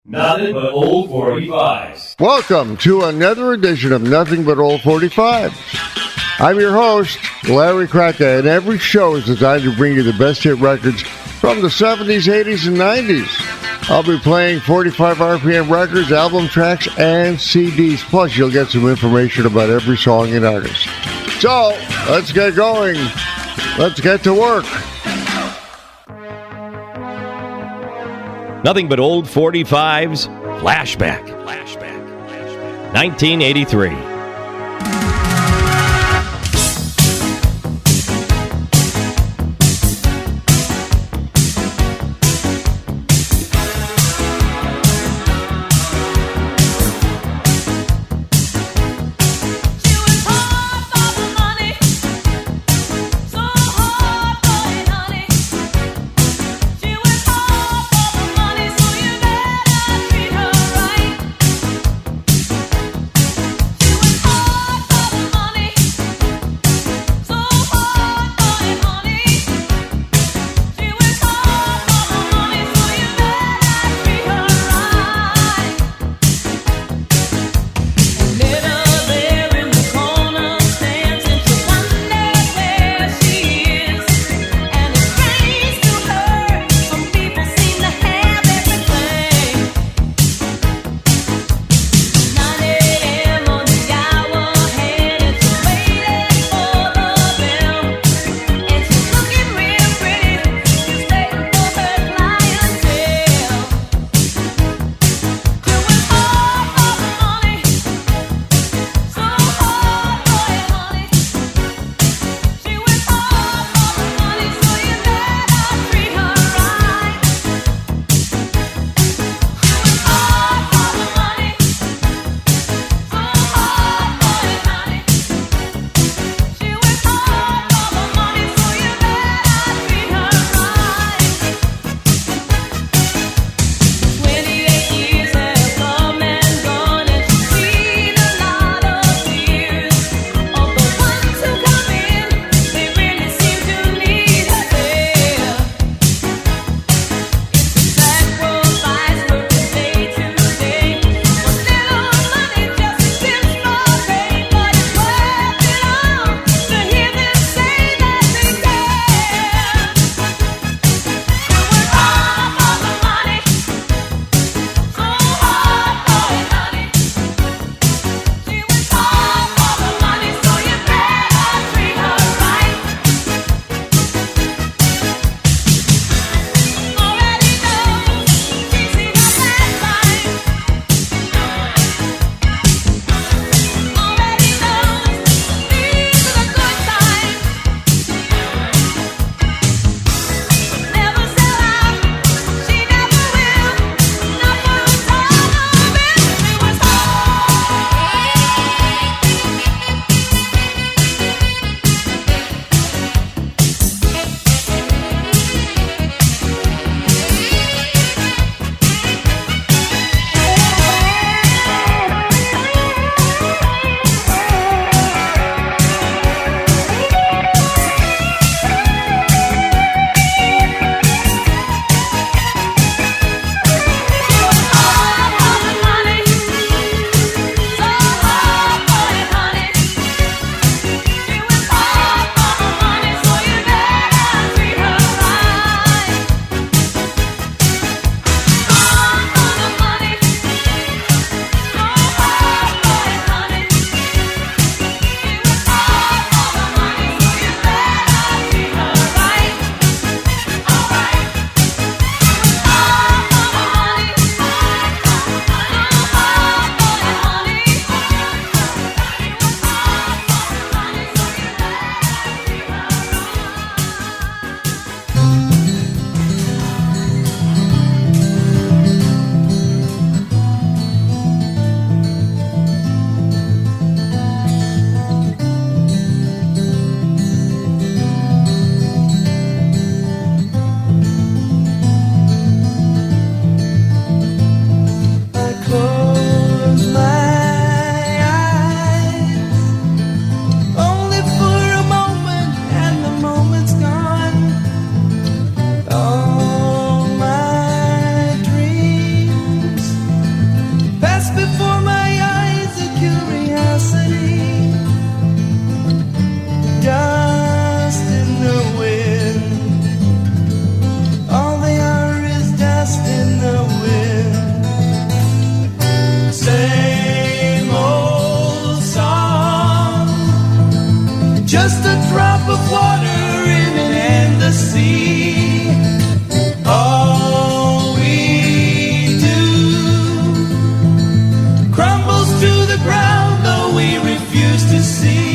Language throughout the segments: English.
Nothing but old 45s. Welcome to another edition of Nothing But Old 45s. I'm your host, Larry Kratka, and every show is designed to bring you the best hit records from the 70s, 80s, and 90s. I'll be playing 45 RPM records, album tracks, and CDs. Plus, you'll get some information about every song and artist. So, let's get going. Let's get to work. Nothing but old 45s. Flashback. 1983. Passed before my eyes a curiosity, dust in the wind. All they are is dust in the wind. Same old song, just a drop of water in an endless sea. All we do crumbles to the ground, though we refuse to see.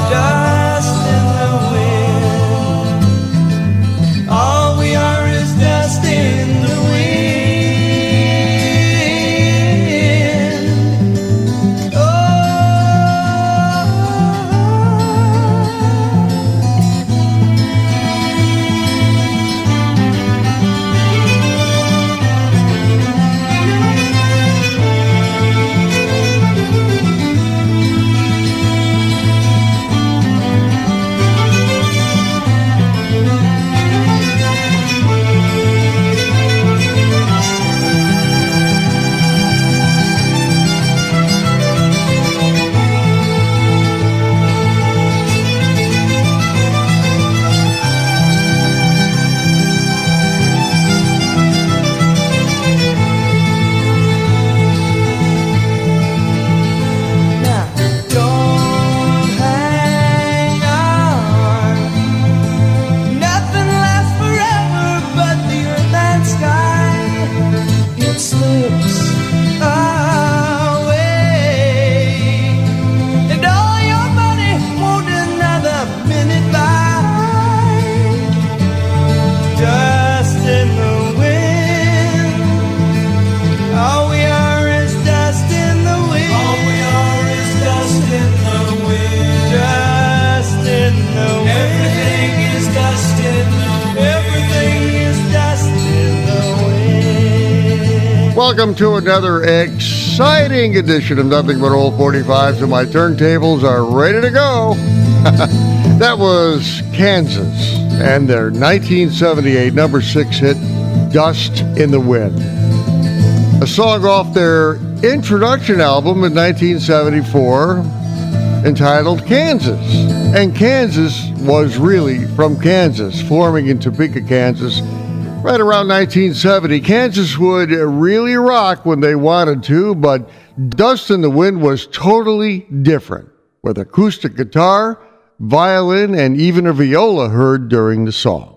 Dust in the wind. All we are is dust in the wind. Welcome to another exciting edition of Nothing But Old 45s, and my turntables are ready to go. That was Kansas and their 1978 number 6 hit, Dust in the Wind. A song off their introduction album in 1974 entitled Kansas. And Kansas was really from Kansas, forming in Topeka, Kansas. Right around 1970, Kansas would really rock when they wanted to, but Dust in the Wind was totally different, with acoustic guitar, violin, and even a viola heard during the song.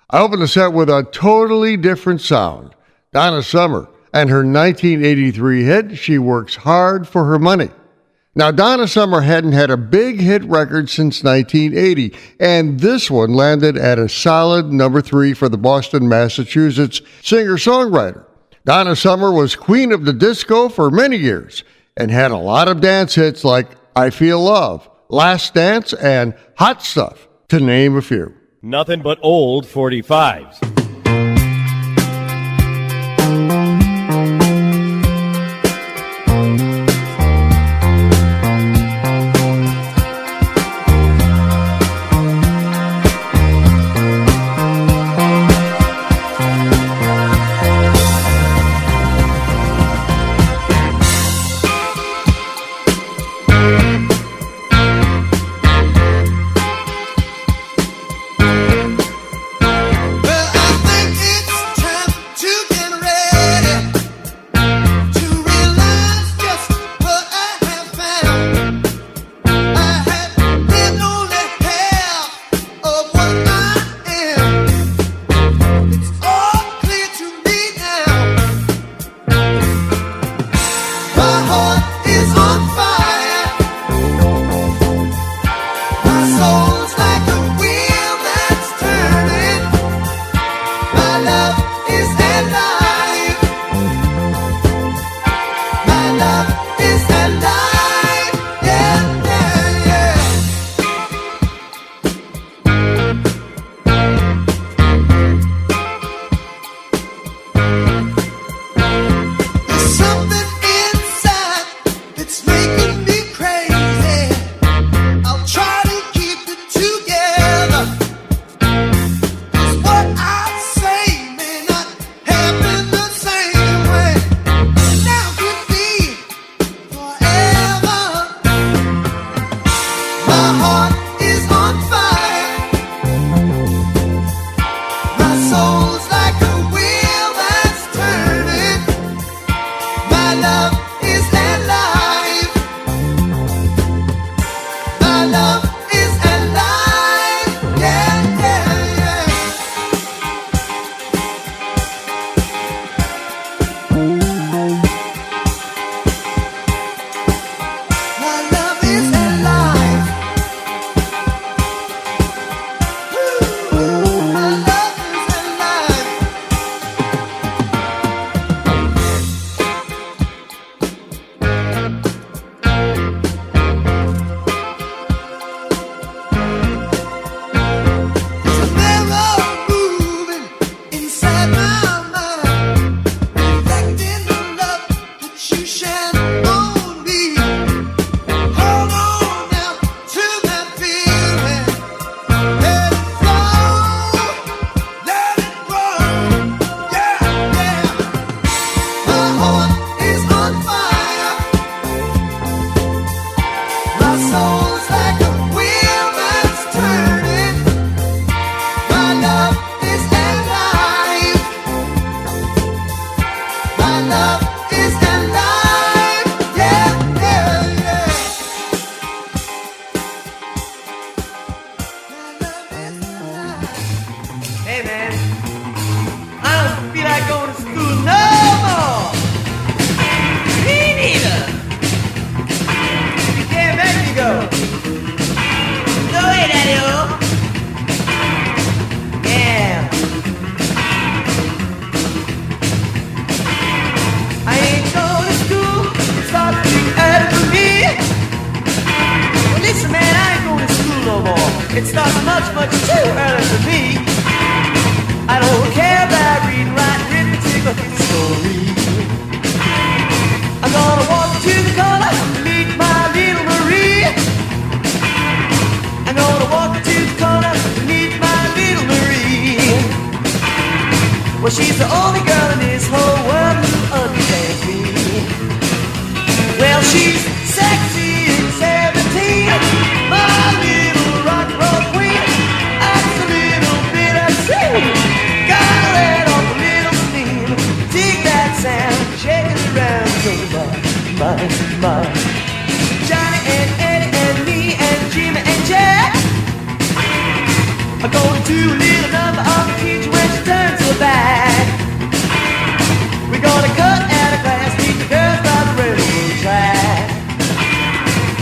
I opened the set with a totally different sound, Donna Summer, and her 1983 hit, She Works Hard for Her Money. Now, Donna Summer hadn't had a big hit record since 1980, and this one landed at a solid number 3 for the Boston, Massachusetts singer-songwriter. Donna Summer was queen of the disco for many years and had a lot of dance hits like I Feel Love, Last Dance, and Hot Stuff, to name a few. Nothing but old 45s. What I say may not happen the same way. much, much too early for me. I don't care about reading, writing, arithmetic, or history. I'm gonna walk to the corner and meet my little Marie. I'm gonna walk to the corner and meet my little Marie. Well, she's the only girl in this whole world who understands me. Well, she's sexy and 17, my little rock and roll queen. That's a little bit obscene. Gotta let off a little steam. Dig that sound, shake it around your mind. Johnny and Eddie and me and Jimmy and Jack are gonna do a little number on the teacher when she turns her back. We're gonna cut out a class, meet the girls by the railroad track.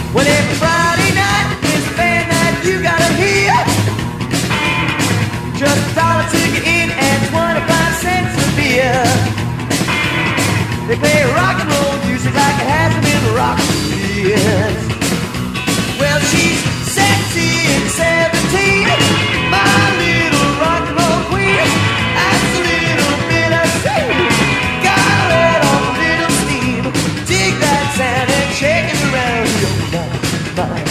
Well, every Friday night is a band night you gotta hear. Just $1 ticket in and 25 cents a beer. They play rock and roll music like it hasn't been rocked for years. Well, she's sexy and 17, my little rock and roll queen. That's a little bit of steam. Gotta let off a little steam. Dig that sound and shake it around your mind.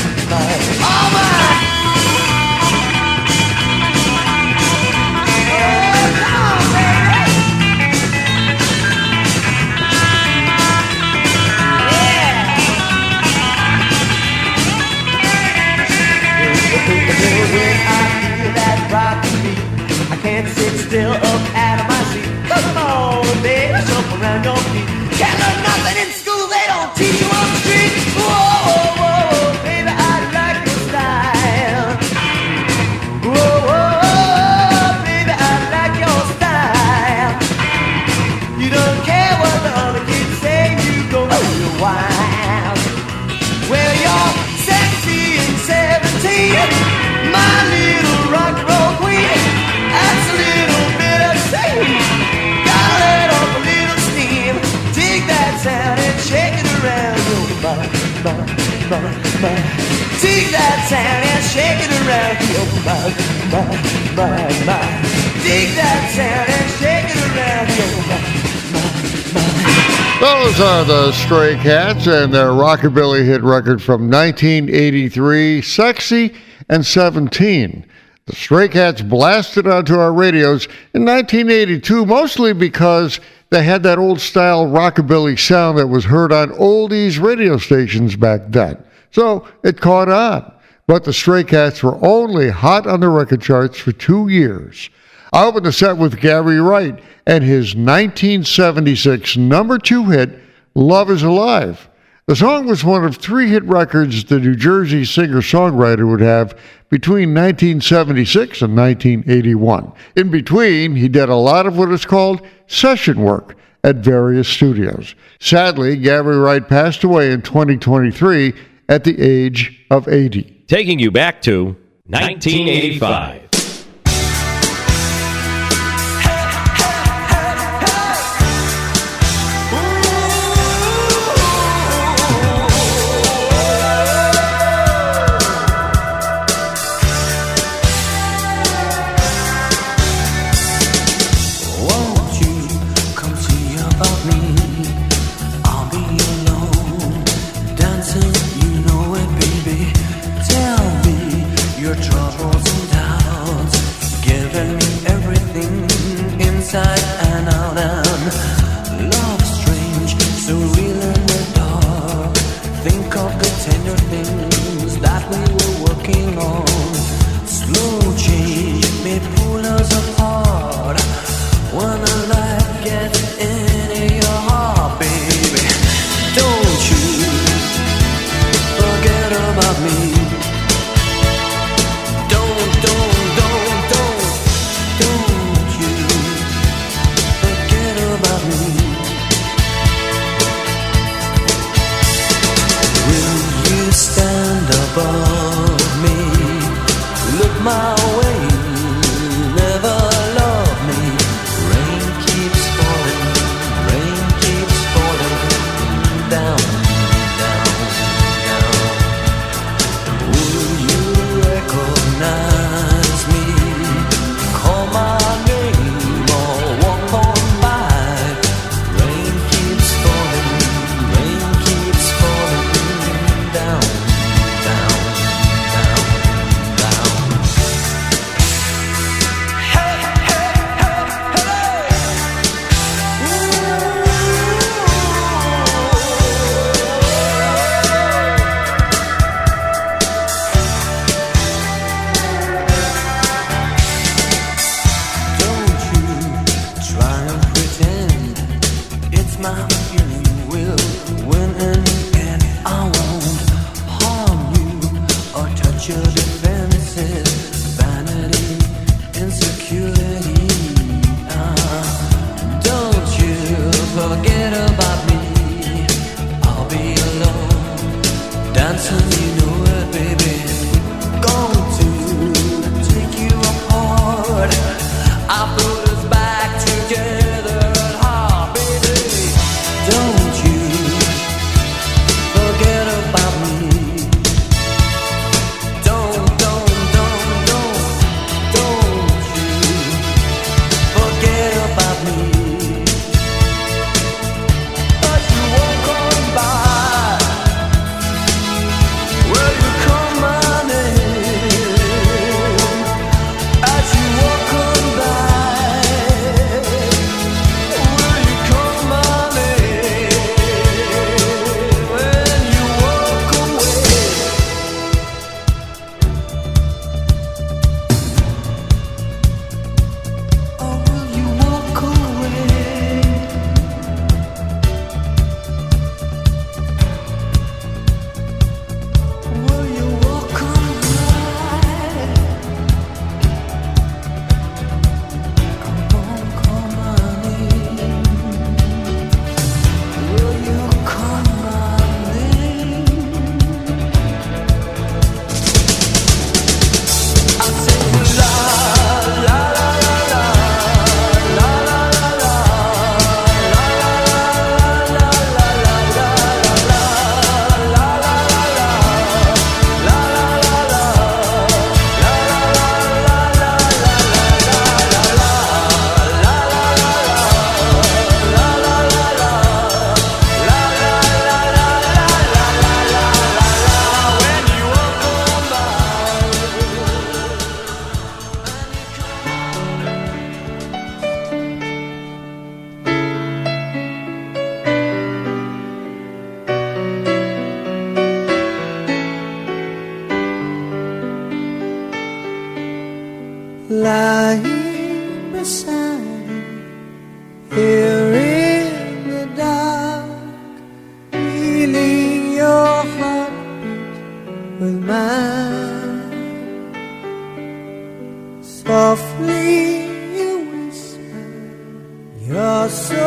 Oh my! Oh, come on, baby! When I hear that rockin' beat, I can't sit still up out of my seat. Come on, baby, jump around your feet. Can't learn nothing in school, they don't teach you on the street. Whoa, whoa, baby, I like your style. Whoa, baby, I like your style. You don't care what the other kids say, you go real wild. Well, you're sexy and 17, my little rock and roll queen. That's a little bit of steam. Gotta let off a little steam. Dig that sound and shake it around your mind. Dig that sound and shake it around your mind. Dig that sound and shake it around your mind. Those are the Stray Cats and their rockabilly hit record from 1983, Sexy and 17. The Stray Cats blasted onto our radios in 1982, mostly because they had that old-style rockabilly sound that was heard on oldies radio stations back then. So it caught on. But the Stray Cats were only hot on the record charts for 2 years. I opened the set with Gary Wright and his 1976 number 2 hit, Love is Alive. The song was one of 3 hit records the New Jersey singer-songwriter would have between 1976 and 1981. In between, he did a lot of what is called session work at various studios. Sadly, Gary Wright passed away in 2023 at the age of 80. Taking you back to 1985. Will you recognize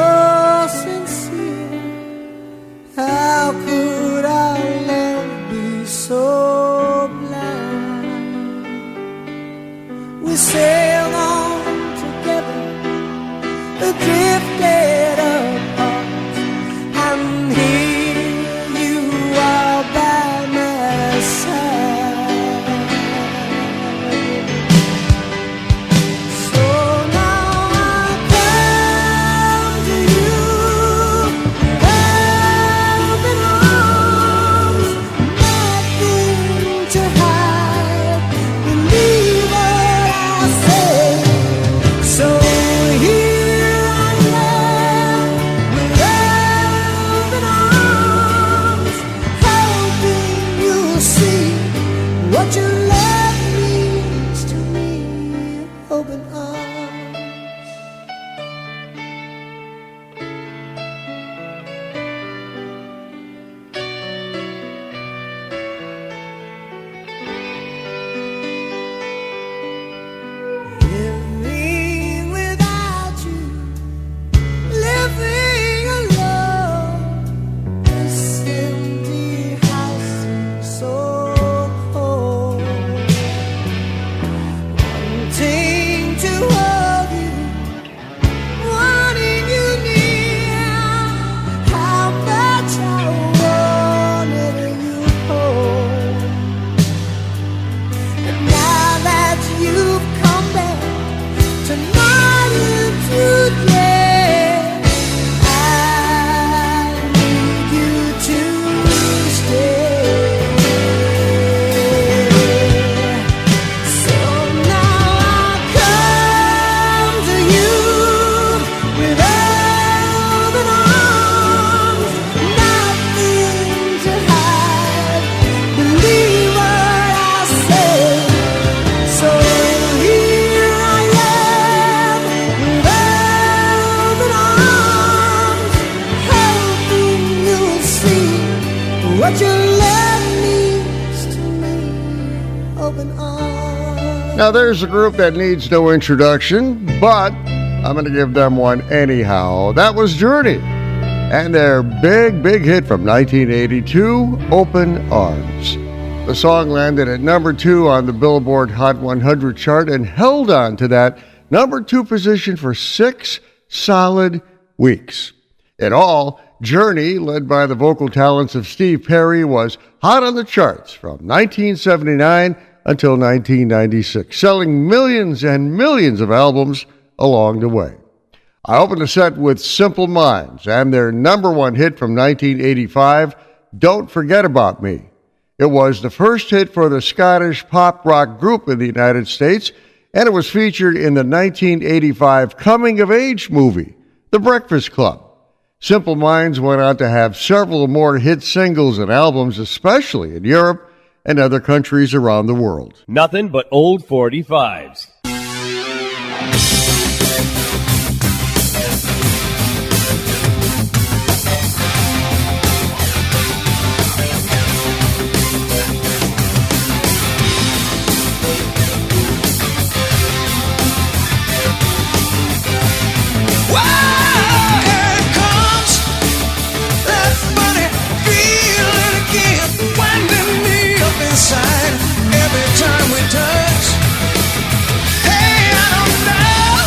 so sincere. How could our love be so blind? We sailed on together, drifted apart, and here you are by my side. So now I come to you, open arms, nothing to hide. Believe what I say. So here I am, with open arms, hoping you'll see what your love means to me. Open arms. Living without you, living alone, this empty house seems so cold. Wanting to hold you, wanting you near, how much I wanted you home. And now that you've come back tonight and today, I need you to stay. So now I come to you with open arms, nothing to hide. Believe what I say. So here I am, with open arms, hoping you'll see what your love means to me. Open arms. Now, there's a group that needs no introduction, but I'm going to give them one anyhow. That was Journey and their big, big hit from 1982, Open Arms. The song landed at number 2 on the Billboard Hot 100 chart and held on to that number 2 position for 6 solid weeks. In all, Journey, led by the vocal talents of Steve Perry, was hot on the charts from 1979 until 1996, selling millions and millions of albums along the way. I opened the set with Simple Minds and their number 1 hit from 1985, Don't Forget About Me. It was the first hit for the Scottish pop rock group in the United States, and it was featured in the 1985 coming-of-age movie, The Breakfast Club. Simple Minds went on to have several more hit singles and albums, especially in Europe and other countries around the world. Nothing but old 45s. Every time we touch, hey, I don't know.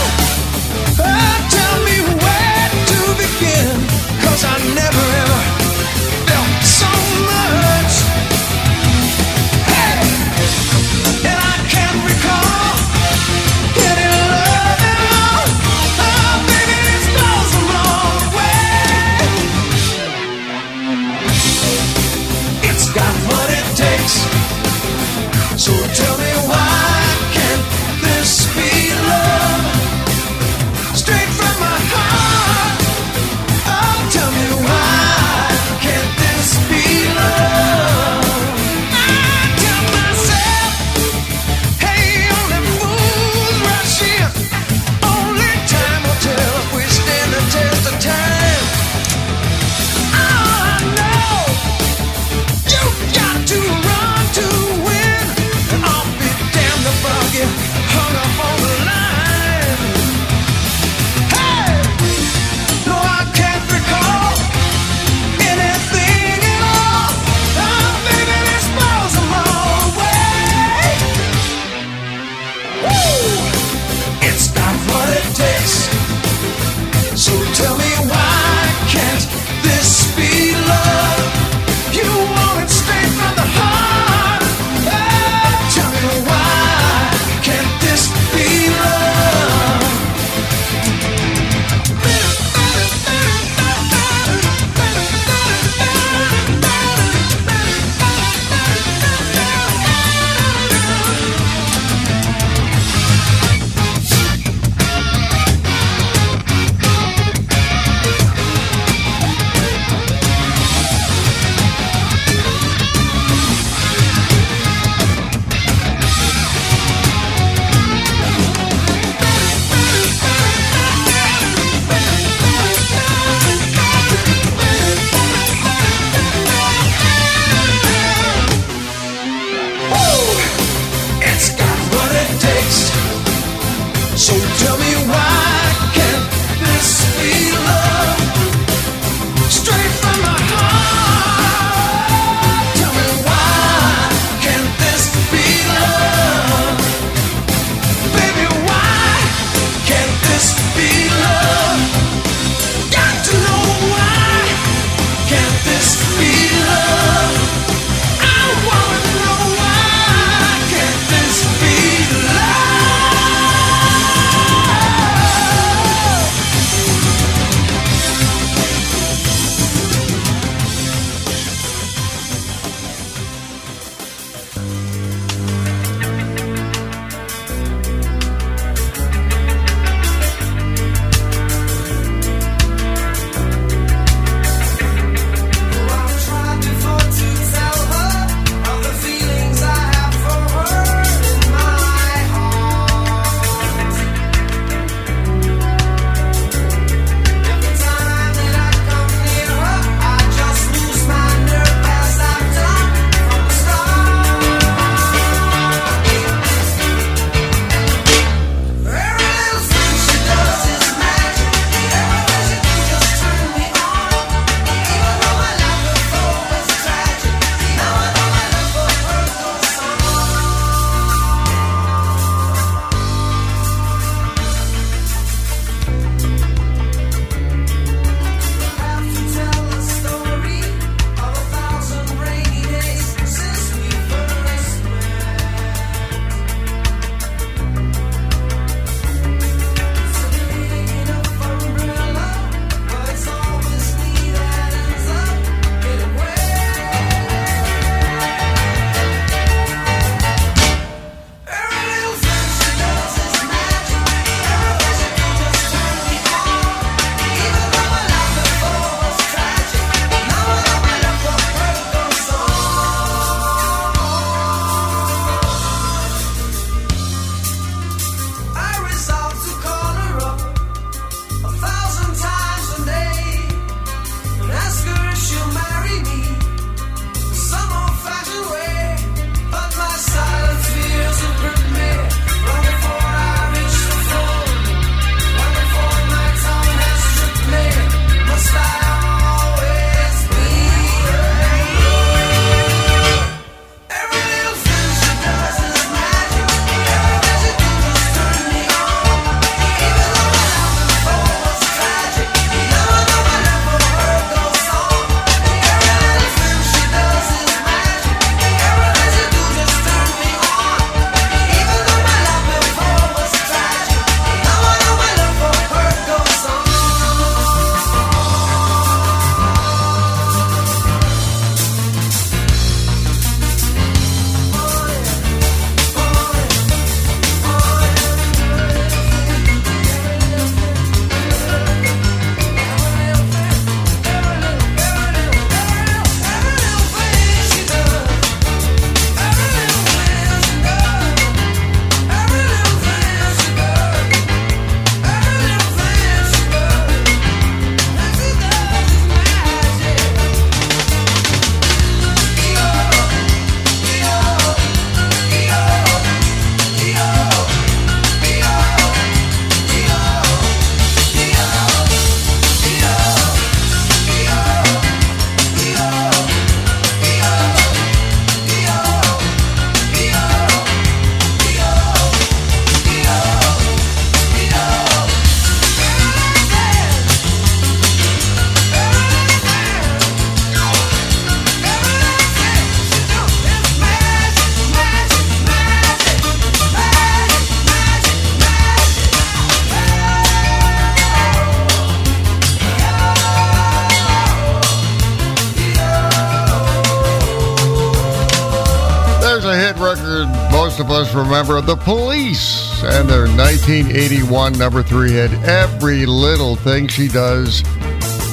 hit record most of us remember, The Police, and their 1981 number 3 hit, Every Little Thing She Does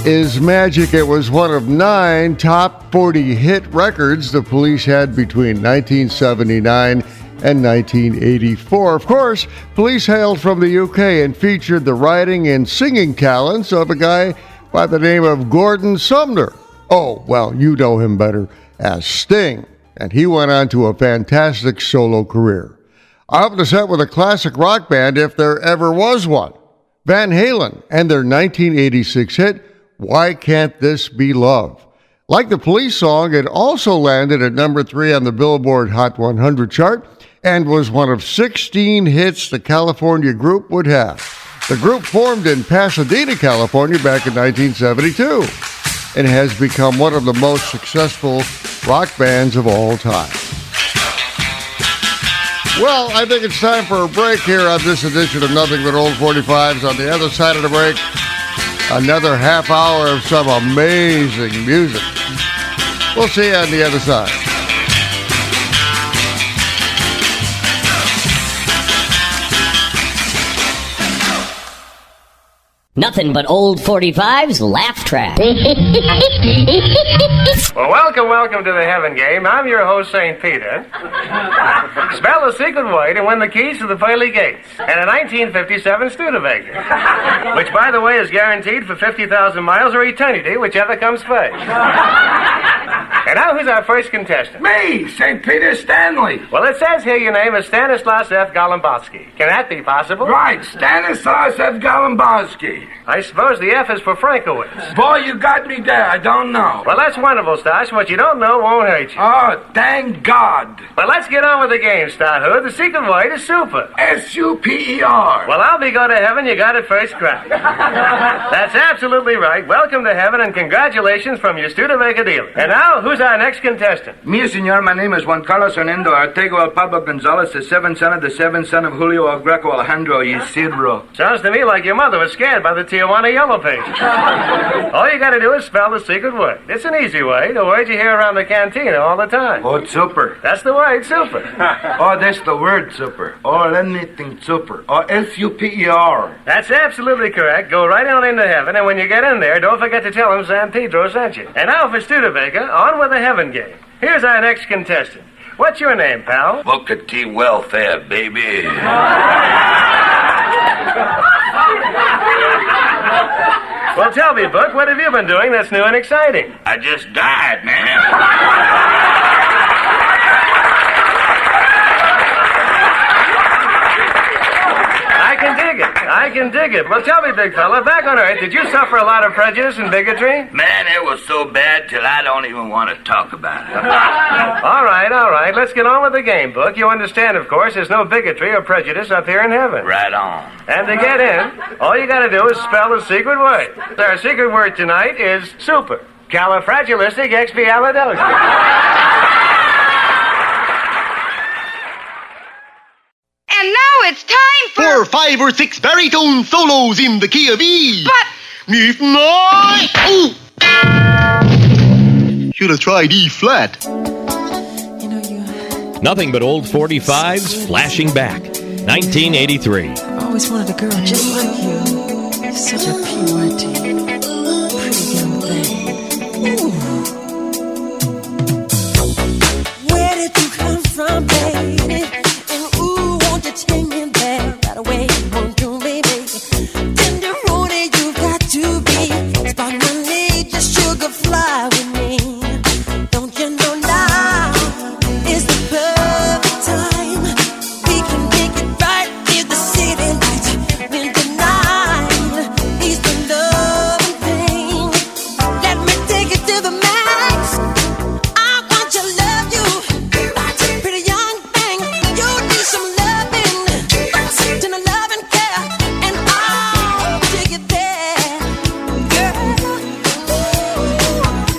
Is Magic. It was one of 9 top 40 hit records the Police had between 1979 and 1984. Of course, Police hailed from the UK and featured the writing and singing talents of a guy by the name of Gordon Sumner. Oh, well, you know him better as Sting, and he went on to a fantastic solo career. I opened the set with a classic rock band, if there ever was one, Van Halen, and their 1986 hit, Why Can't This Be Love? Like the Police song, it also landed at number 3 on the Billboard Hot 100 chart and was one of 16 hits the California group would have. The group formed in Pasadena, California back in 1972 and has become one of the most successful rock bands of all time. Well, I think it's time for a break here on this edition of Nothing But Old 45s. On the other side of the break, another half hour of some amazing music. We'll see you on the other side. Nothing but old 45's laugh track. Well, welcome to the Heaven Game. I'm your host, St. Peter. Spell the secret word and win the keys to the pearly gates and a 1957 Studebaker, which, by the way, is guaranteed for 50,000 miles or eternity, whichever comes first. And now, who's our first contestant? Me, St. Peter Stanley. Well, it says here your name is Stanislaus F. Golumbowski. Can that be possible? Right, Stanislaus F. Golumbowski. I suppose the F is for Frankowitz. Boy, you got me there. I don't know. Well, that's wonderful, Stas. What you don't know won't hurt you. Oh, thank God. But let's get on with the game, Starhood. The secret word is super. S-U-P-E-R. Well, I'll be go to heaven. You got it first crack. That's absolutely right. Welcome to heaven and congratulations from your Studebaker dealer. And now, who's our next contestant? Me, senor. My name is Juan Carlos Hernando Artego El Pablo Gonzalez, the seventh son of Julio El Greco Alejandro Isidro. Sounds to me like your mother was scared by the Tijuana Yellow Pages. All you got to do is spell the secret word. It's an easy way. The word you hear around the cantina all the time. Oh, super. That's the word, super. Oh, that's the word, super. Oh, let me think, super. Oh, S-U-P-E-R. That's absolutely correct. Go right on into heaven, and when you get in there, don't forget to tell them San Pedro sent you. And now for Studebaker, on with the Heaven Game. Here's our next contestant. What's your name, pal? Booker T. Welfare, baby. Well, tell me, Book, what have you been doing that's new and exciting? I just died, man. I can dig it. Well, tell me, big fella, back on Earth, did you suffer a lot of prejudice and bigotry? Man, it was so bad till I don't even want to talk about it. All right. Let's get on with the game, Book. You understand, of course, there's no bigotry or prejudice up here in heaven. Right on. And to get in, all you got to do is spell the secret word. Our secret word tonight is super. Califragilisticexpialidocious. And now it's time for 5 or 6 baritone solos in the key of E. But If not, should have tried E flat. Nothing but old 45s flashing back. 1983. I always wanted a girl just like you. Such a purity. Pretty young thing. Ooh. Where did you come from, baby? And ooh, won't you take me there right away? Won't you, baby? Tenderoni, you got to be. Spark my need, just sugar fly with me. Don't you know now is the perfect time? We can make it right in the city lights. When the night is the love and pain. Let me take it to the max. I want to love you. Pretty young thing, you need some loving. To the love and care, and I'll take it there. Girl,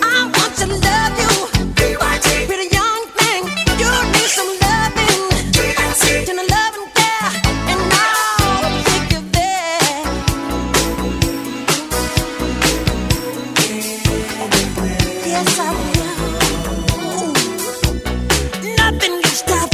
I want to love you. Pretty young thing, you need some loving. To the love and care, and I'll take you there. Yes, I will. Nothing can stop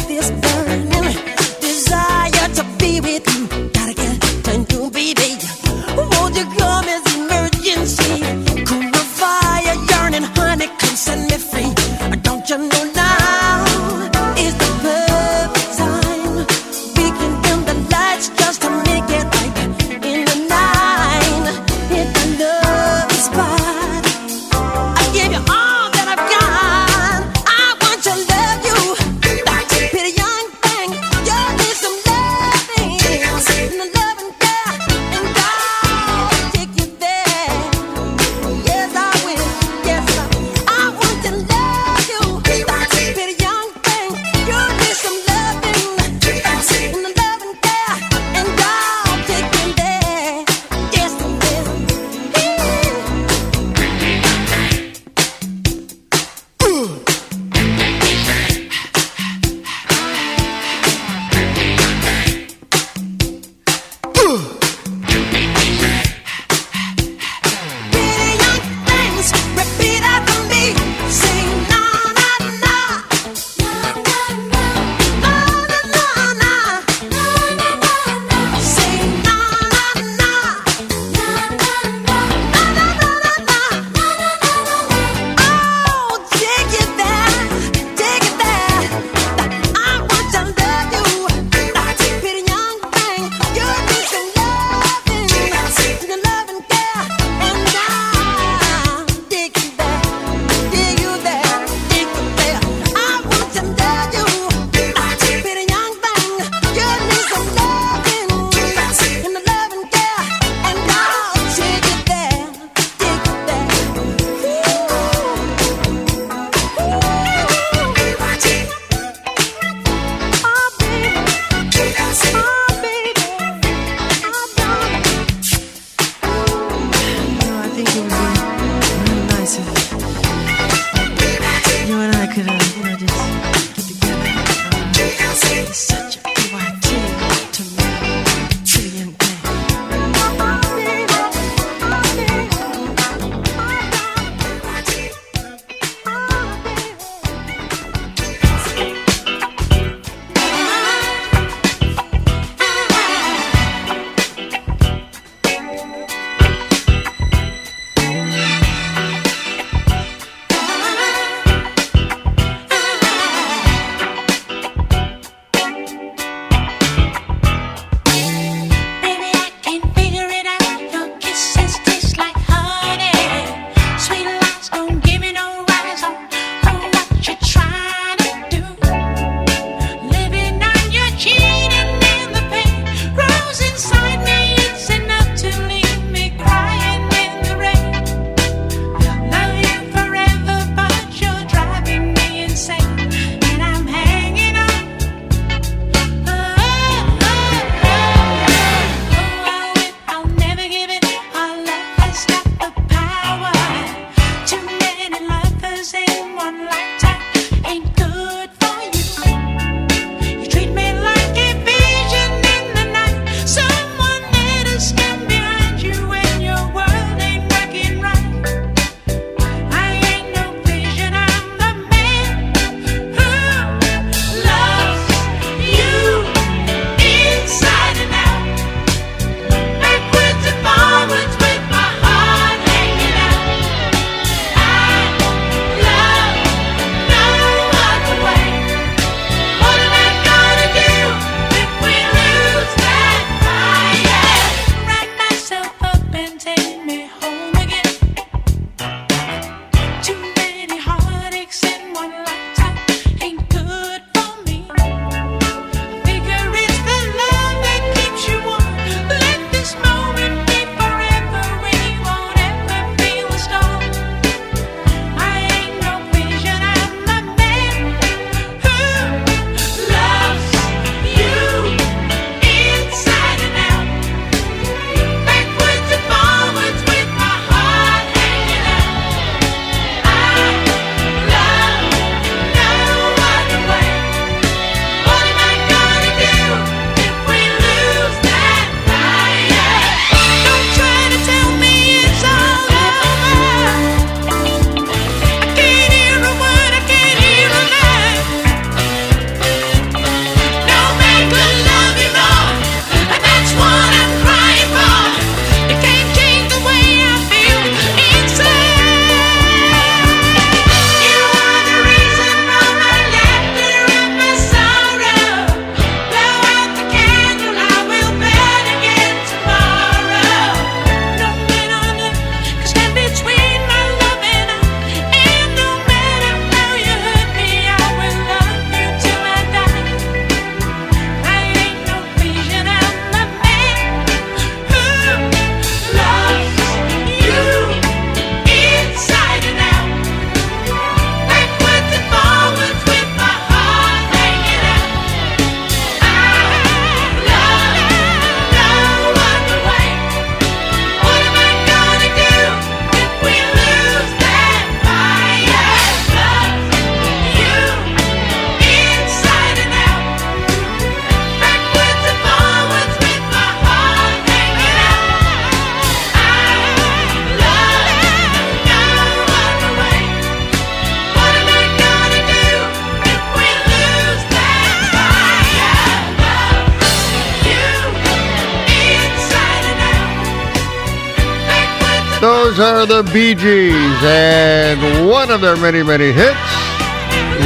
Those are the Bee Gees, and one of their many, many hits,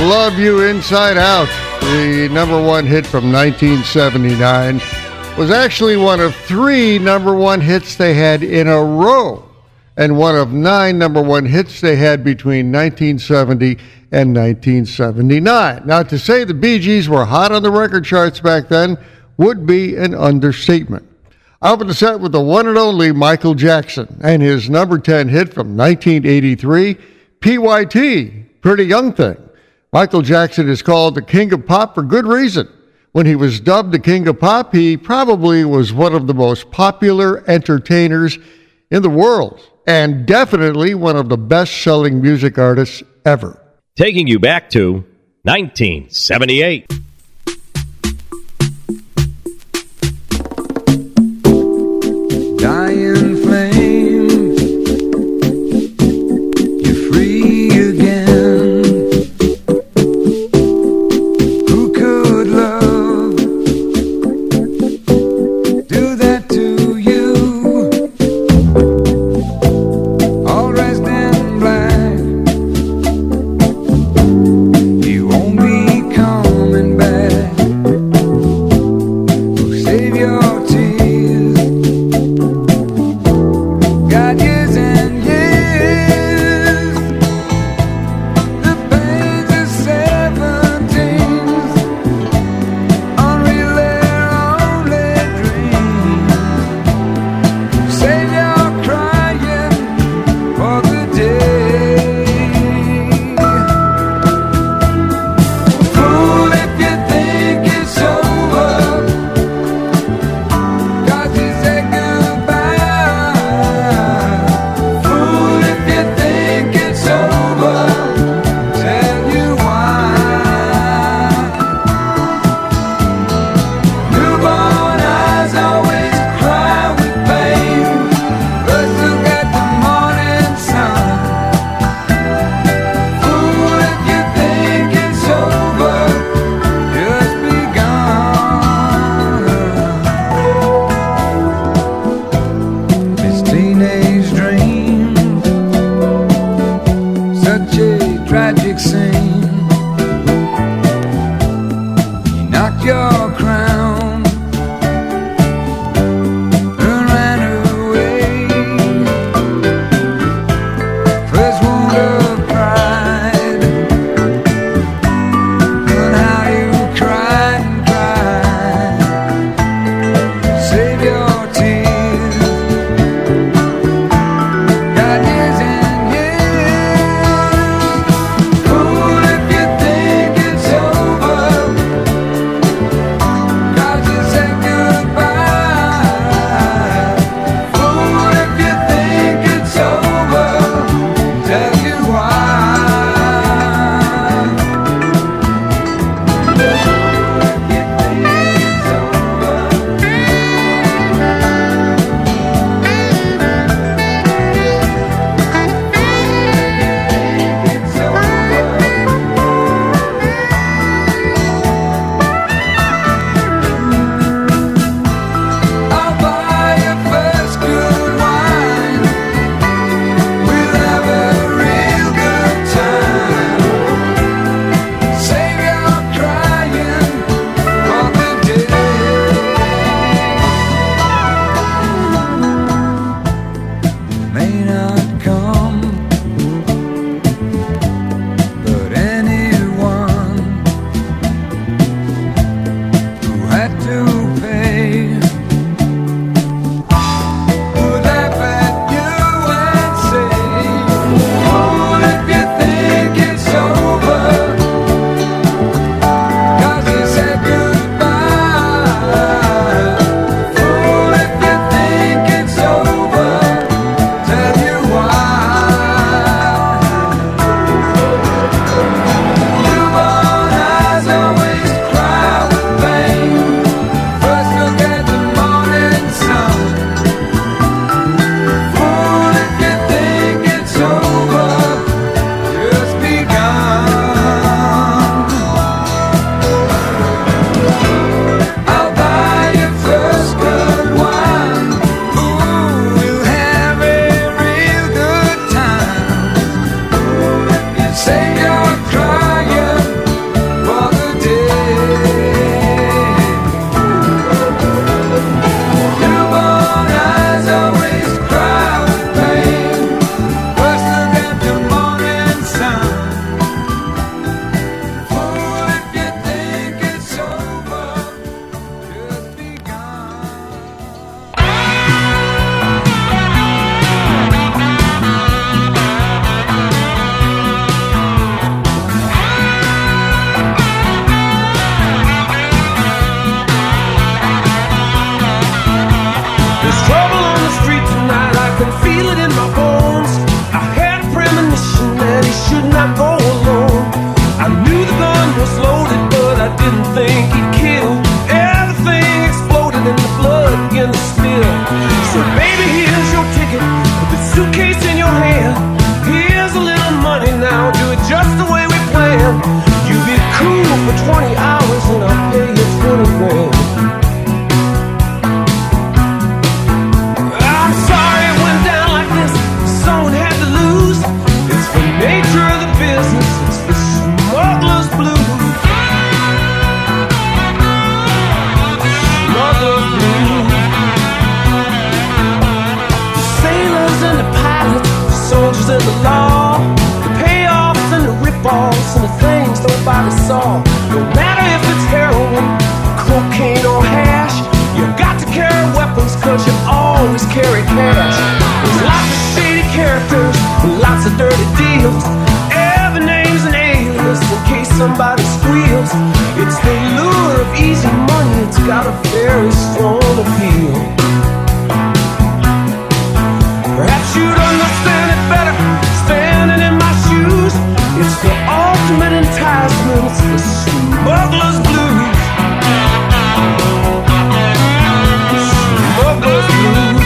Love You Inside Out, the number one hit from 1979, was actually one of 3 number one hits they had in a row, and one of 9 number one hits they had between 1970 and 1979. Now, to say the Bee Gees were hot on the record charts back then would be an understatement. I opened the set with the one and only Michael Jackson and his number 10 hit from 1983, PYT, Pretty Young Thing. Michael Jackson is called the King of Pop for good reason. When he was dubbed the King of Pop, he probably was one of the most popular entertainers in the world, and definitely one of the best-selling music artists ever. Taking you back to 1978. Dying flame, you're free again. Who could love do that to you? All dressed in black, you won't be coming back. deals. Every name's an alias in case somebody squeals. It's the lure of easy money, it's got a very strong appeal. Perhaps you'd understand it better standing in my shoes. It's the ultimate enticement, it's the smuggler's blues. Smuggler's blues.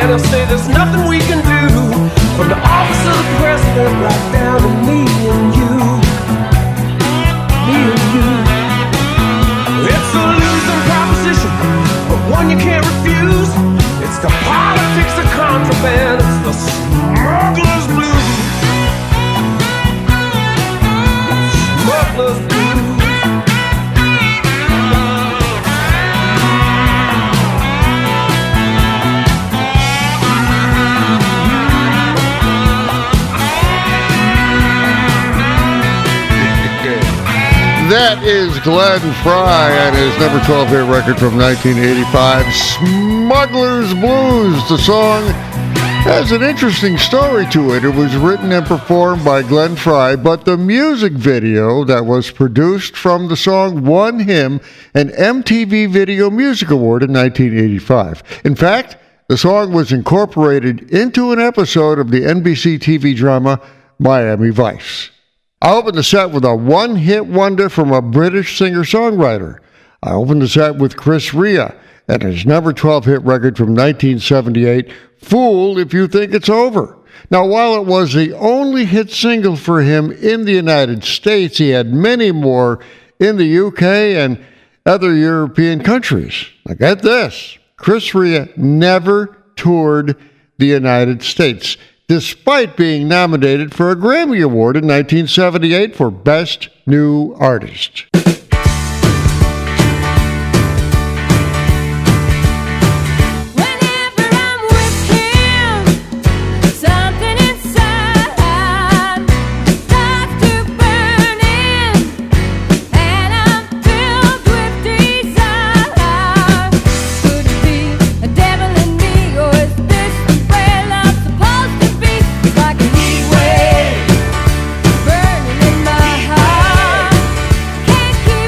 They'll say there's nothing we can do. From the office of the president right down to me and you. Me and you. It's a losing proposition, but one you can't refuse. It's the politics of contraband. It's the smuggler's blues. Smuggler's blues. That is Glenn Frey and his number 12 hit record from 1985, Smuggler's Blues. The song has an interesting story to it. It was written and performed by Glenn Frey, but the music video that was produced from the song won him an MTV Video Music Award in 1985. In fact, the song was incorporated into an episode of the NBC TV drama Miami Vice. I opened the set with a one-hit wonder from a British singer-songwriter. I opened the set with Chris Rea and his number 12 hit record from 1978, Fool If You Think It's Over. Now, while it was the only hit single for him in the United States, he had many more in the UK and other European countries. Now, get this, Chris Rea never toured the United States, despite being nominated for a Grammy Award in 1978 for Best New Artist. Can't keep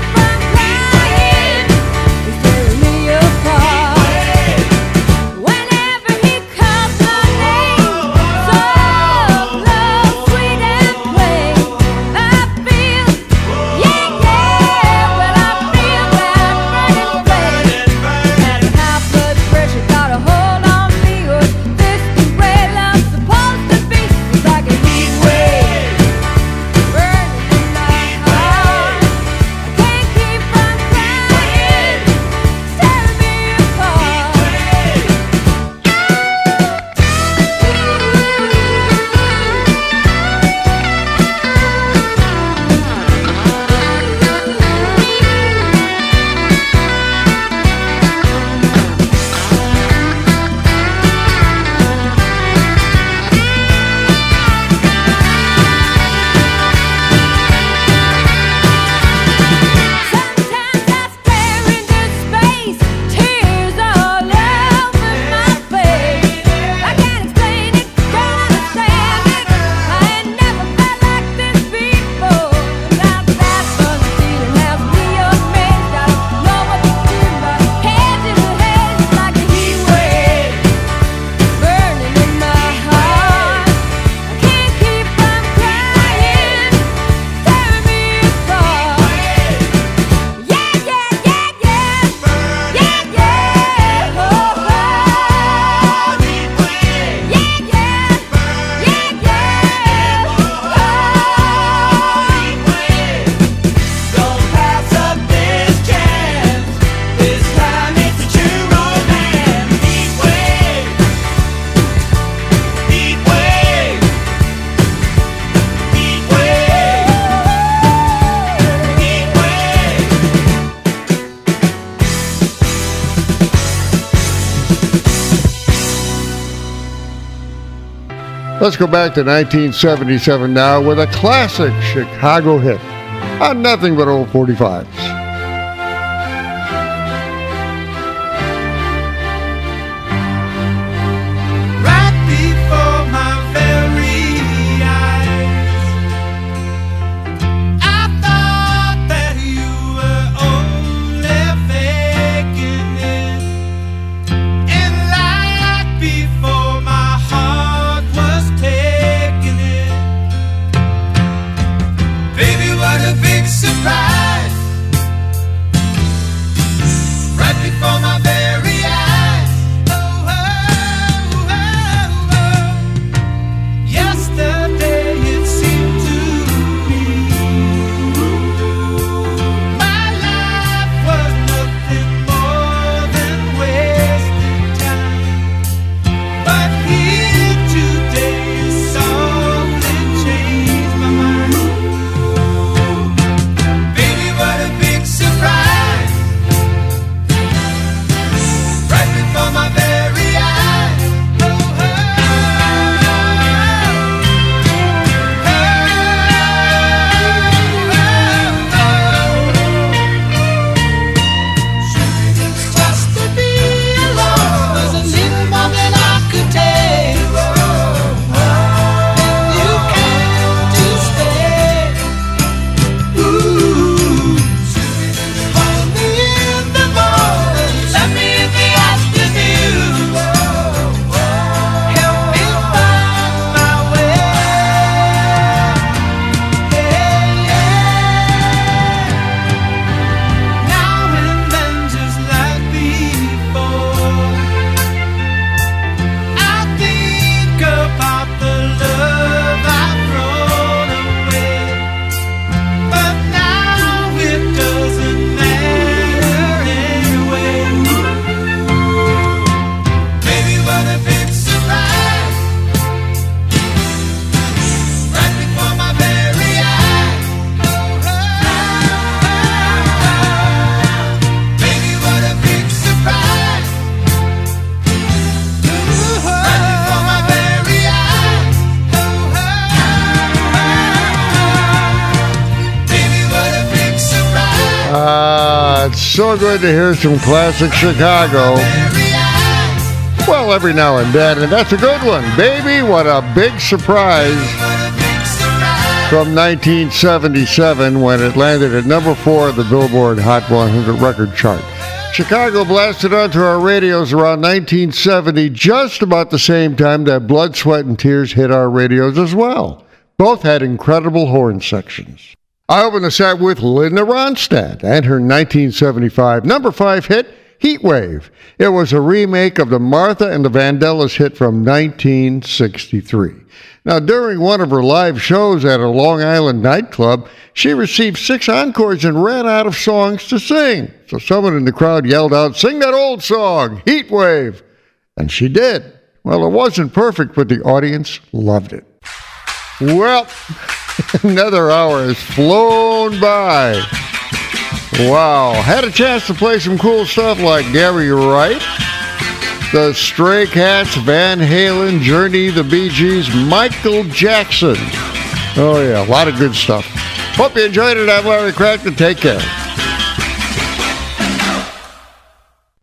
Let's go back to 1977 now with a classic Chicago hit on Nothing But Old 45s. So good to hear some classic Chicago. Well, every now and then, and that's a good one. Baby, what a big surprise. From 1977 when it landed at number 4 of the Billboard Hot 100 record chart. Chicago blasted onto our radios around 1970, just about the same time that Blood, Sweat, and Tears hit our radios as well. Both had incredible horn sections. I opened the set with Linda Ronstadt and her 1975 number 5 hit, Heat Wave. It was a remake of the Martha and the Vandellas hit from 1963. Now, during one of her live shows at a Long Island nightclub, she received 6 encores and ran out of songs to sing. So someone in the crowd yelled out, "Sing that old song, Heat Wave." And she did. Well, it wasn't perfect, but the audience loved it. Well, another hour has flown by. Wow. Had a chance to play some cool stuff like Gary Wright, the Stray Cats, Van Halen, Journey, the Bee Gees, Michael Jackson. Oh, yeah, a lot of good stuff. Hope you enjoyed it. I'm Larry Kratka. Take care.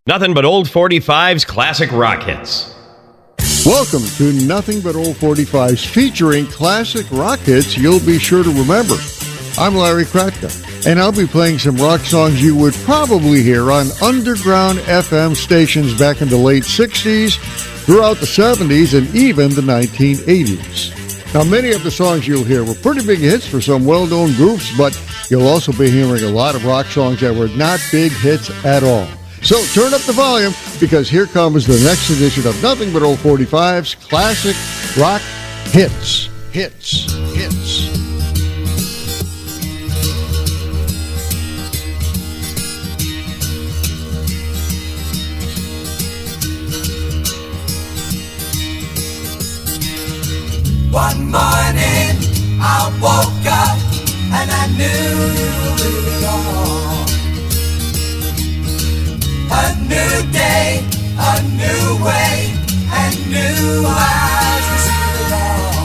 Nothing but old 45s, classic rock hits. Welcome to Nothing But Old 45s, featuring classic rock hits you'll be sure to remember. I'm Larry Kratka, and I'll be playing some rock songs you would probably hear on underground FM stations back in the late 60s, throughout the 70s, and even the 1980s. Now, many of the songs you'll hear were pretty big hits for some well-known groups, but you'll also be hearing a lot of rock songs that were not big hits at all. So turn up the volume, because here comes the next edition of Nothing But Old 45's Classic Rock Hits. Hits. Hits. One morning I woke up and I knew it was wrong. A new day, a new way, and new eyes to see it all.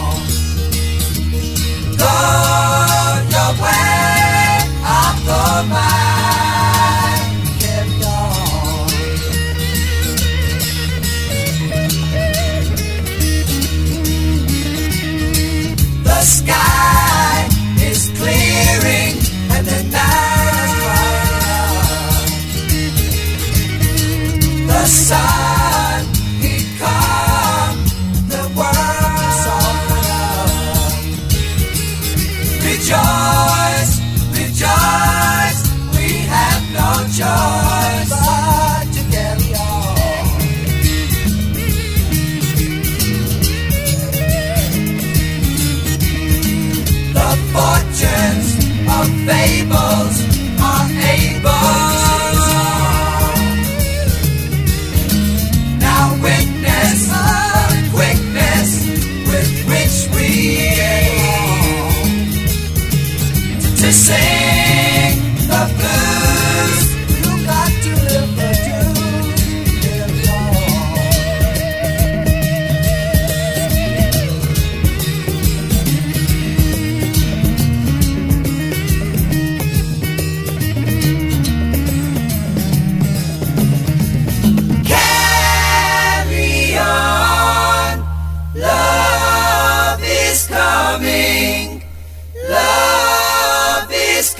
to sing the blues. You got to live the carry on. Love is coming. Love is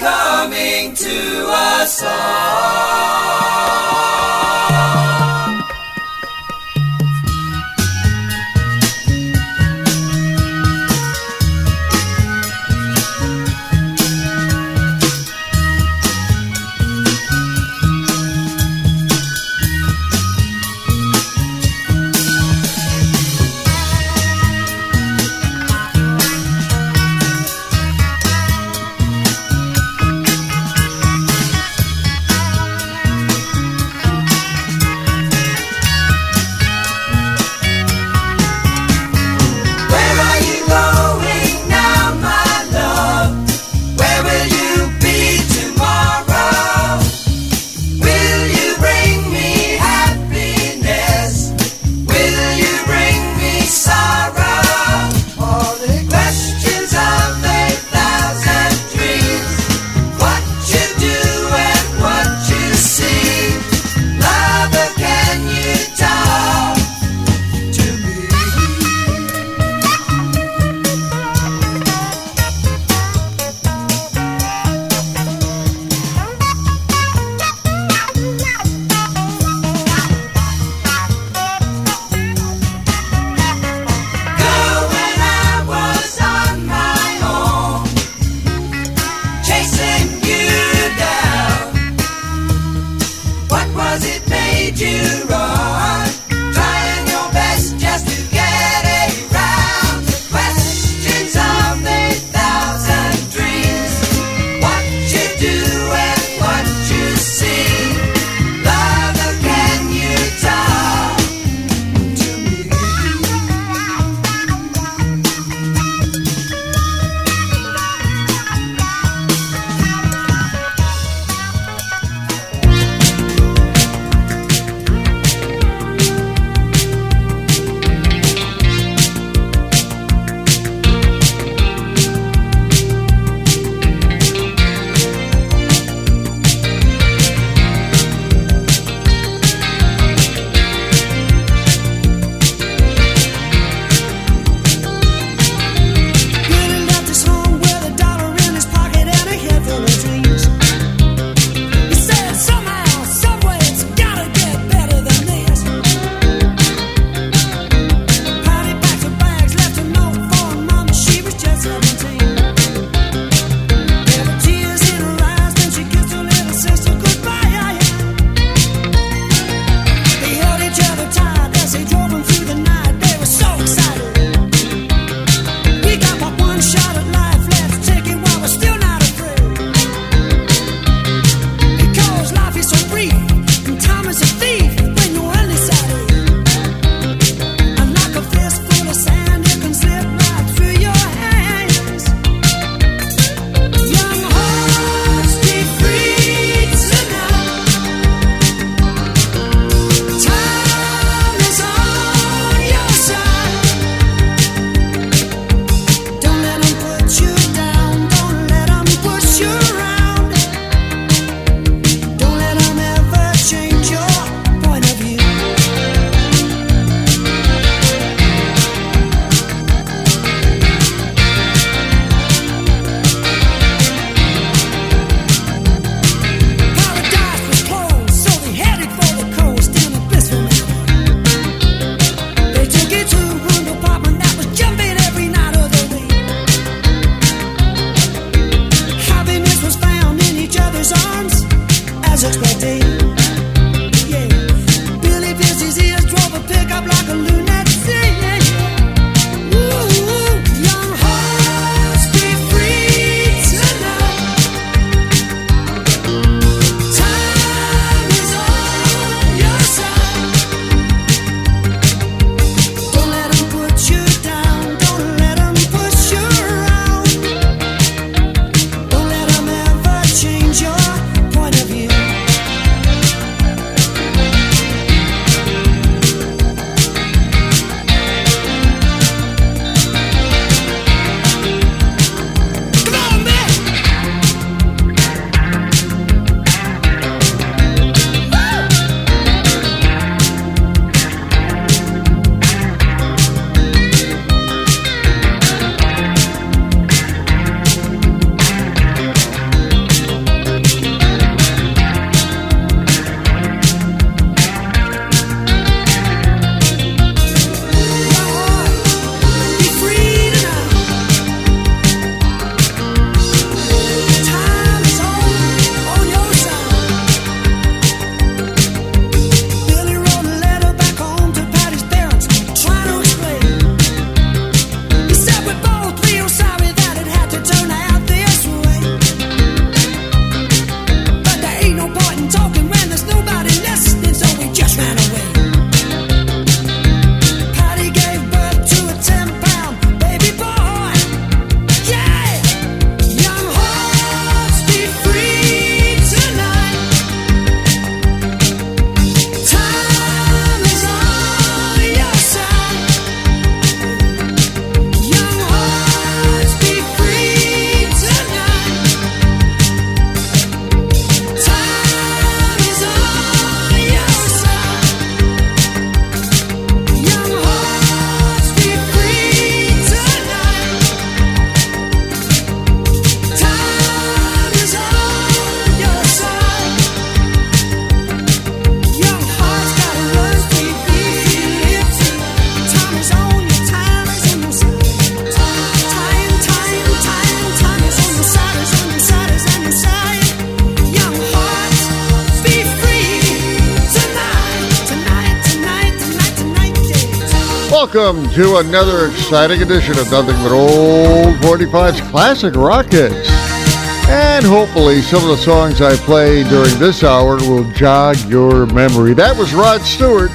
welcome to another exciting edition of Nothing But Old 45's Classic Rock Hits. And hopefully some of the songs I play during this hour will jog your memory. That was Rod Stewart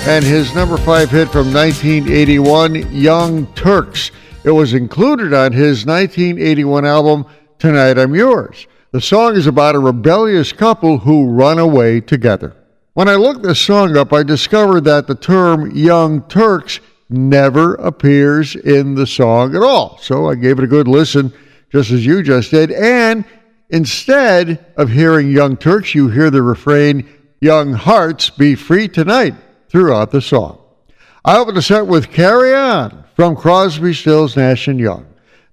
and his number 5 hit from 1981, Young Turks. It was included on his 1981 album, Tonight I'm Yours. The song is about a rebellious couple who run away together. When I looked this song up, I discovered that the term Young Turks never appears in the song at all. So I gave it a good listen, just as you just did. And instead of hearing Young Turks, you hear the refrain, Young Hearts Be Free Tonight, throughout the song. I opened the set with Carry On from Crosby, Stills, Nash & Young.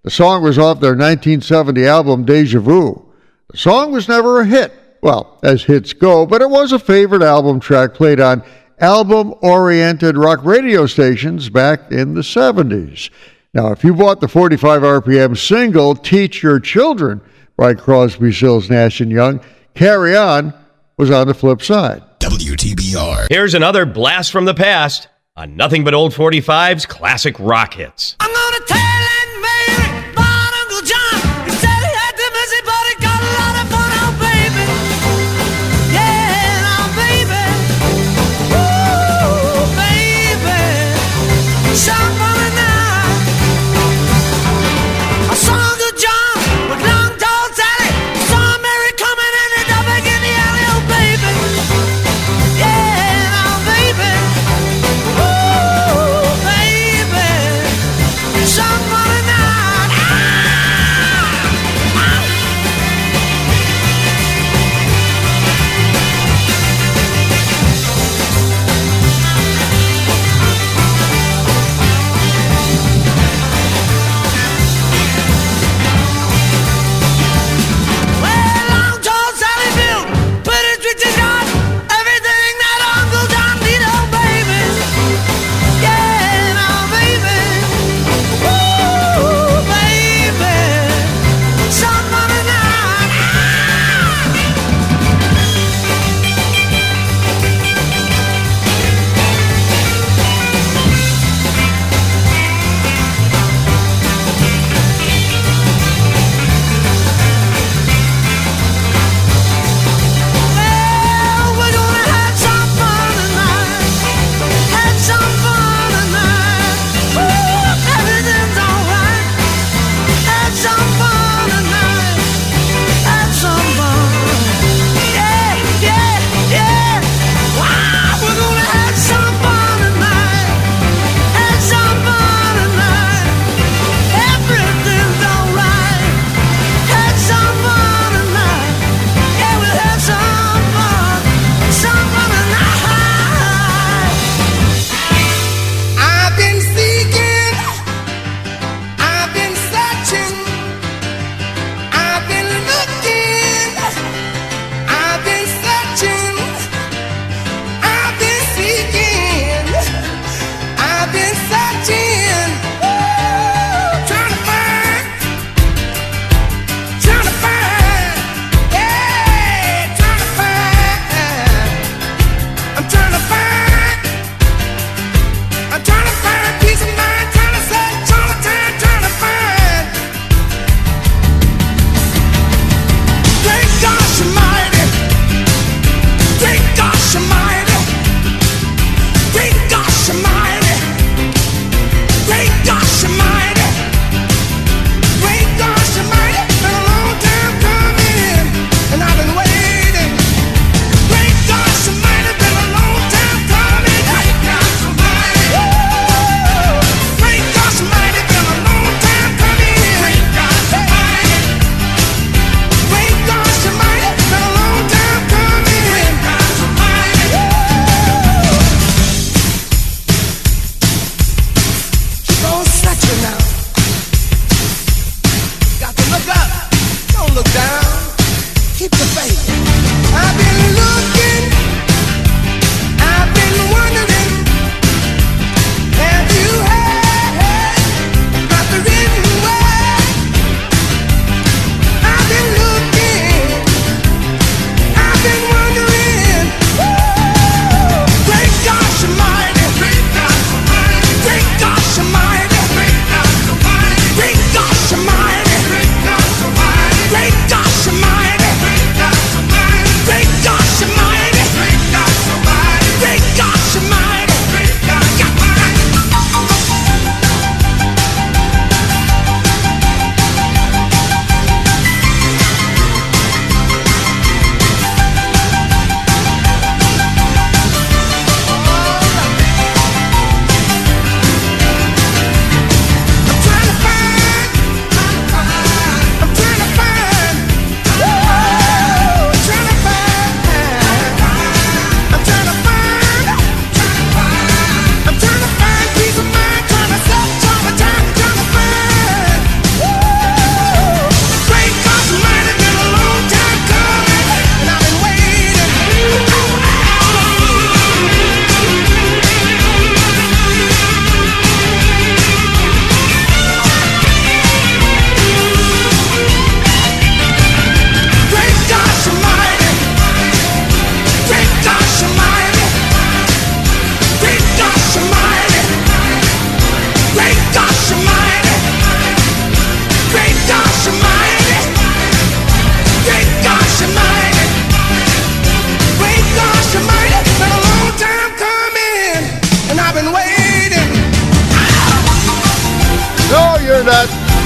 The song was off their 1970 album, Deja Vu. The song was never a hit. Well, as hits go, but it was a favorite album track played on album-oriented rock radio stations back in the 70s. Now, if you bought the 45 RPM single, Teach Your Children by Crosby, Stills, Nash & Young, Carry On was on the flip side. WTBR. Here's another blast from the past on Nothing But Old 45's Classic Rock Hits. I'm gonna tell Aunt Mary about Uncle John. He said he had the messy, but he got a lot of fun out, baby. Yeah, now, baby. Ooh, baby. Shop on it now. I saw Uncle John with long, tall Sally. I saw Mary coming in the back in the alley, oh, baby. Yeah, now, baby. Ooh, baby.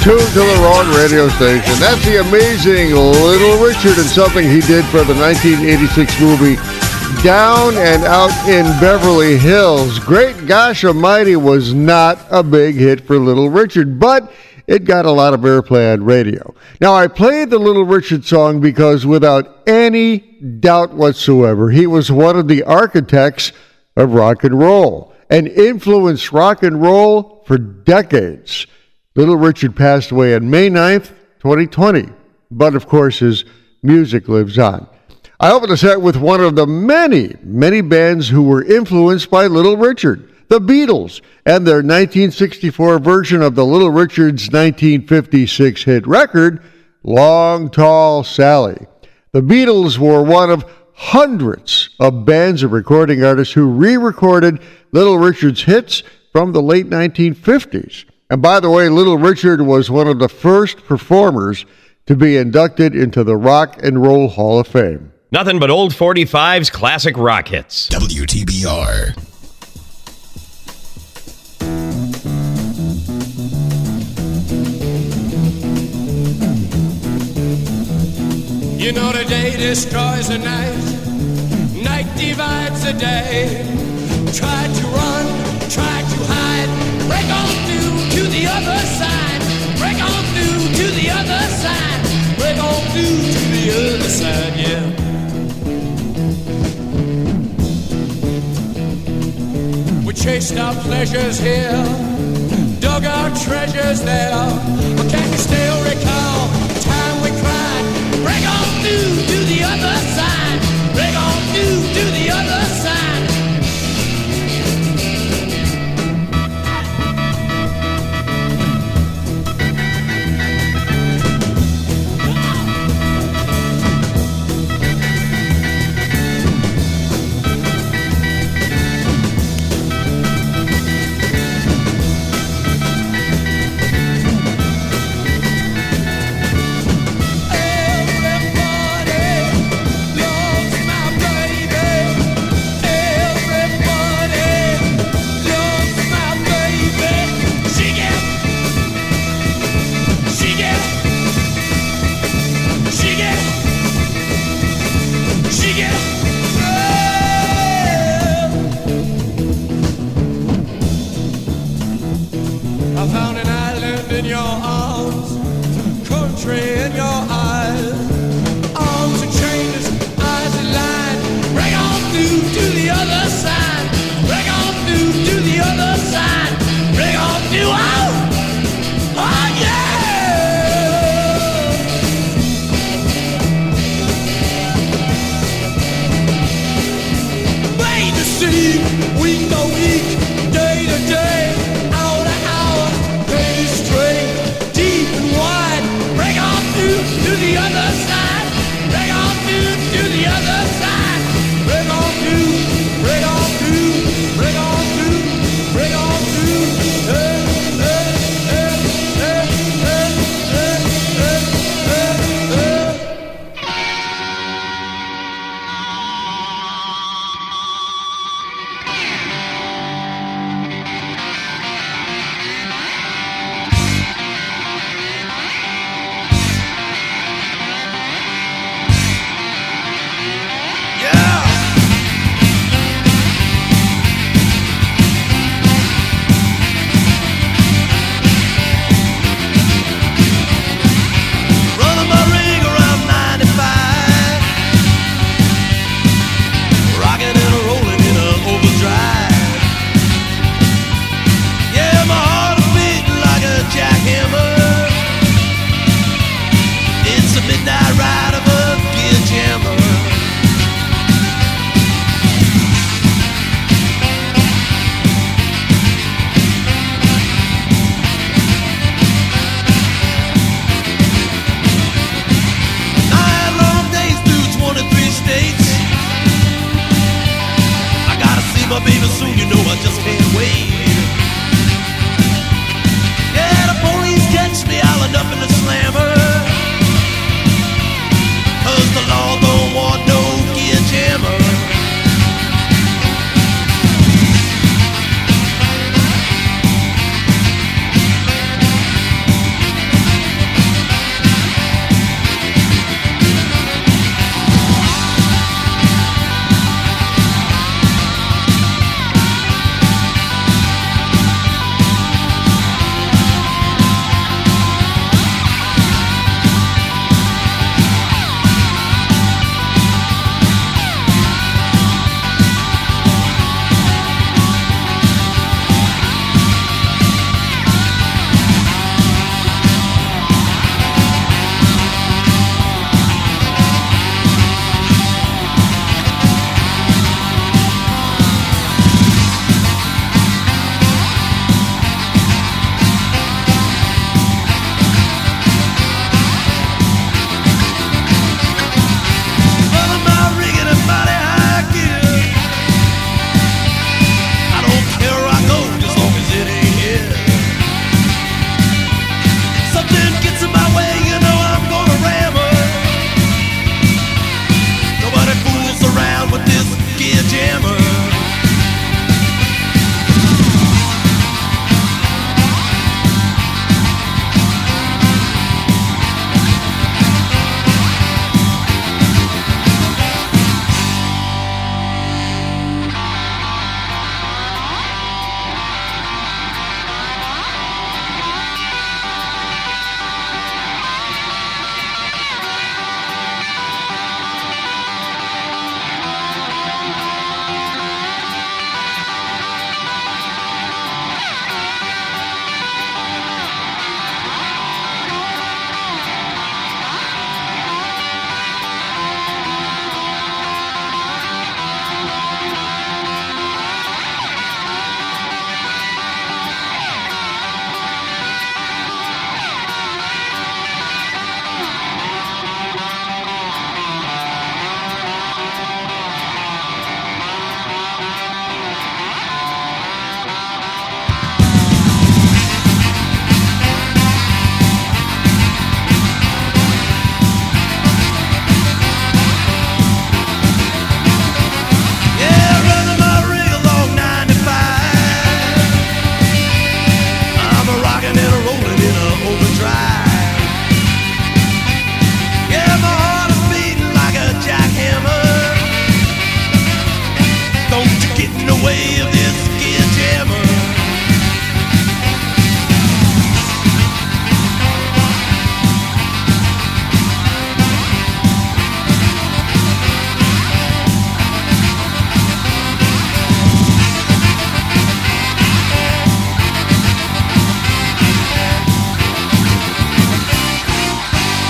tuned to the wrong radio station. That's the amazing Little Richard and something he did for the 1986 movie Down and Out in Beverly Hills. Great Gosh Almighty was not a big hit for Little Richard, but it got a lot of airplay on radio. Now, I played the Little Richard song because without any doubt whatsoever, he was one of the architects of rock and roll and influenced rock and roll for decades. Little Richard passed away on May 9th, 2020, but of course his music lives on. I opened the set with one of the many, many bands who were influenced by Little Richard, the Beatles, and their 1964 version of the Little Richard's 1956 hit record, Long Tall Sally. The Beatles were one of hundreds of bands of recording artists who re-recorded Little Richard's hits from the late 1950s. And by the way, Little Richard was one of the first performers to be inducted into the Rock and Roll Hall of Fame. Nothing but old 45's classic rock hits. WTBR. You know the day destroys the night, night divides the day. Try to run, try to hide, break on through to the other side, break on through to the other side, break on through to the other side, yeah. We chased our pleasures here, dug our treasures there, but can you still recall the time we cried? Break on through to the other side. Break on through to the other side.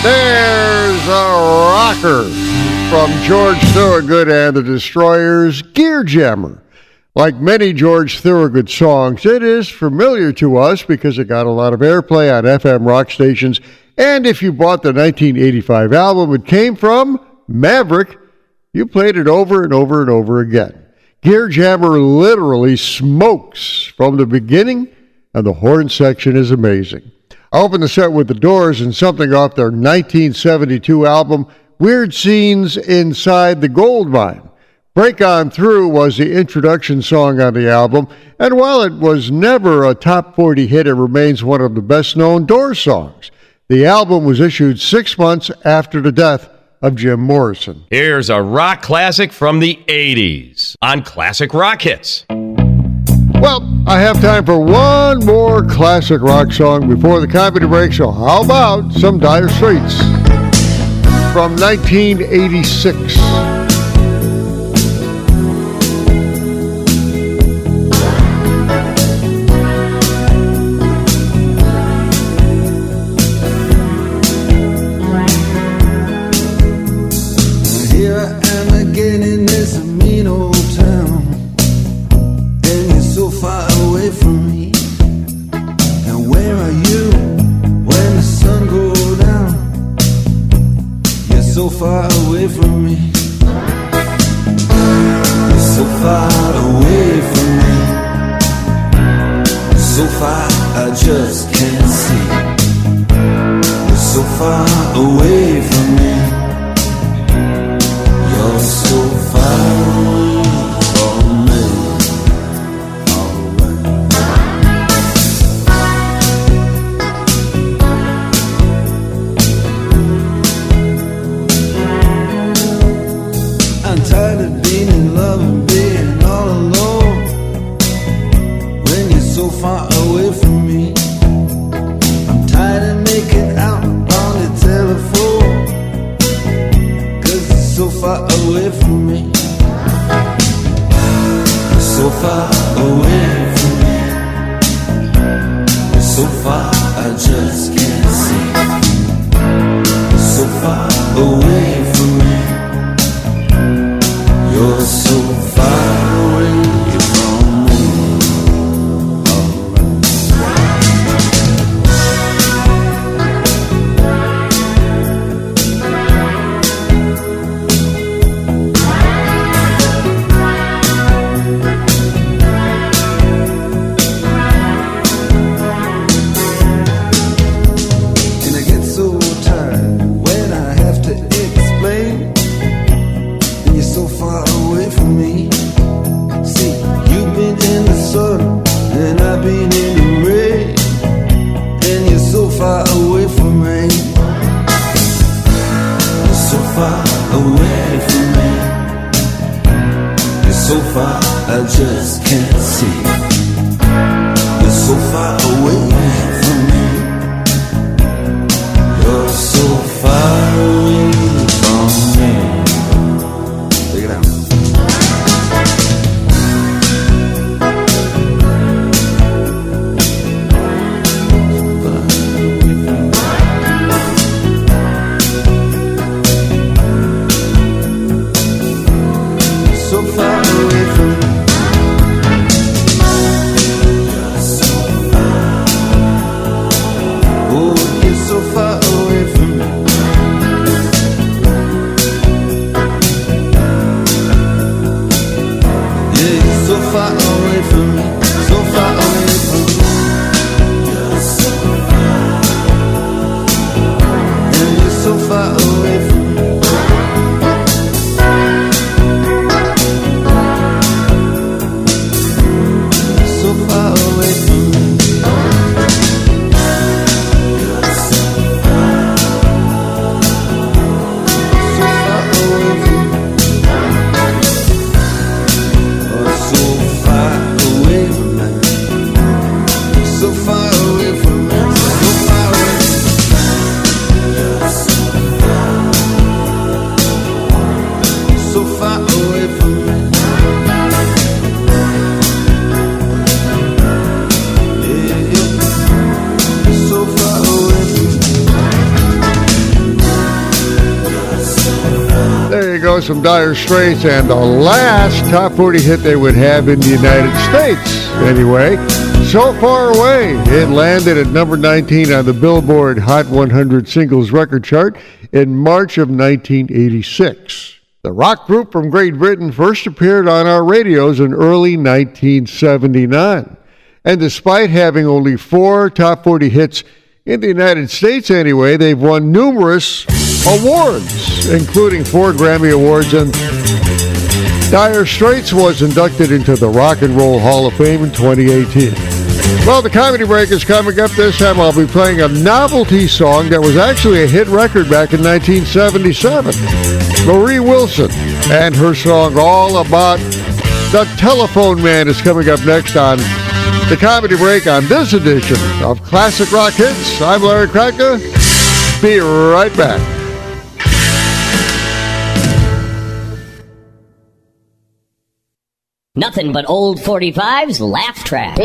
There's a rocker from George Thorogood and the Destroyers, Gear Jammer. Like many George Thorogood songs, it is familiar to us because it got a lot of airplay on FM rock stations. And if you bought the 1985 album it came from, Maverick, you played it over and over and over again. Gear Jammer literally smokes from the beginning, and the horn section is amazing. I opened the set with the Doors and something off their 1972 album, Weird Scenes Inside the Gold Mine. Break On Through was the introduction song on the album, and while it was never a top 40 hit, it remains one of the best-known Doors songs. The album was issued 6 months after the death of Jim Morrison. Here's a rock classic from the 80s on Classic Rock Hits. Well, I have time for one more classic rock song before the comedy break, so how about some Dire Straits from 1986. Here I am again in this mean old town, and you're so far away from me. And where are you when the sun goes down? You're so far away from me. You're so far away from me. So far I just can't see. You're so far away from me. You're so far from me. I'm tired of being in love and being all alone when you're so far away from me. I'm tired of making out on the telephone, 'cause you're so far away from me. You're so far away from me. You're so far I just can't see. You're so far away from me. You're so far away from me. And I get so tired when I have to explain. And you're so far away from me. See, you've been in the sun and I've been in the rain, and you're so far away from me. You're so far away from me. You're so far I just can't see. You're so far away from me. You're so far away from me. Take it out. So far away from me. Oh, you're so far away from me. Yeah, you're so far away from me. So far away from me. You're so far. And you're so far away from me. So far away from me. You're so far. So far away from me. Oh, so far away from me. So far away from me. So far away from me. You're so far. was some Dire Straits, and the last top 40 hit they would have in the United States. Anyway, So Far Away. It landed at number 19 on the Billboard Hot 100 Singles Record Chart in March of 1986. The rock group from Great Britain first appeared on our radios in early 1979. And despite having only 4 top 40 hits in the United States anyway, they've won numerous awards, including 4 Grammy Awards, and Dire Straits was inducted into the Rock and Roll Hall of Fame in 2018. Well, the comedy break is coming up. This time I'll be playing a novelty song that was actually a hit record back in 1977. Marie Wilson and her song All About the Telephone Man is coming up next on the comedy break on this edition of Classic Rock Hits. I'm Larry Kratka. Be right back. Nothing but old 45's laugh track. I